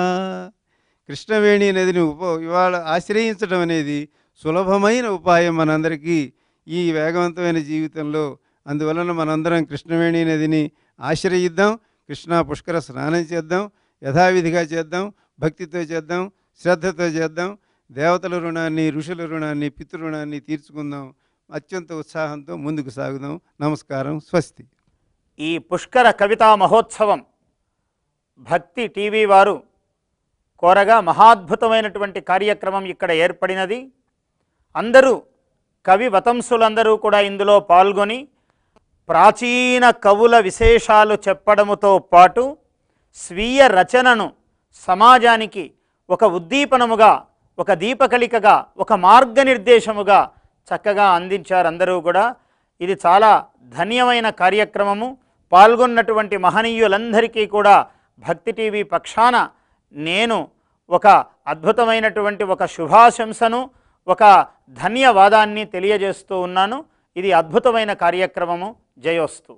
కృష్ణవేణి నదిని ఇవాళ ఆశ్రయించడం అనేది సులభమైన ఉపాయం మనందరికీ ఈ వేగవంతమైన జీవితంలో. అందువలన మనందరం కృష్ణవేణి నదిని ఆశ్రయిద్దాం, కృష్ణా పుష్కర స్నానం చేద్దాం, యథావిధిగా చేద్దాం, భక్తితో చేద్దాం, శ్రద్ధతో చేద్దాం. దేవతల రుణాన్ని, ఋషుల రుణాన్ని, పితృరుణాన్ని తీర్చుకుందాం. అత్యంత ఉత్సాహంతో ముందుకు సాగుదాం. నమస్కారం, స్వస్తి. ఈ పుష్కర కవితా మహోత్సవం భక్తి టీవీ వారు కోరగా మహాద్భుతమైనటువంటి కార్యక్రమం ఇక్కడ ఏర్పడినది. అందరూ కవి వతంసులందరూ కూడా ఇందులో పాల్గొని ప్రాచీన కవుల విశేషాలు చెప్పడముతో పాటు స్వీయ రచనను సమాజానికి ఒక ఉద్దీపనముగా, ఒక దీపకళికగా, ఒక మార్గనిర్దేశముగా చక్కగా అందించారు అందరూ కూడా. ఇది చాలా ధన్యమైన కార్యక్రమము. పాల్గొన్నటువంటి మహనీయులందరికీ కూడా భక్తి టీవీ పక్షాన నేను ఒక అద్భుతమైనటువంటి ఒక శుభాశంసను, ఒక ధన్యవాదాన్ని తెలియజేస్తూ ఉన్నాను. ఇది అద్భుతమైన కార్యక్రమము. జయోస్తు.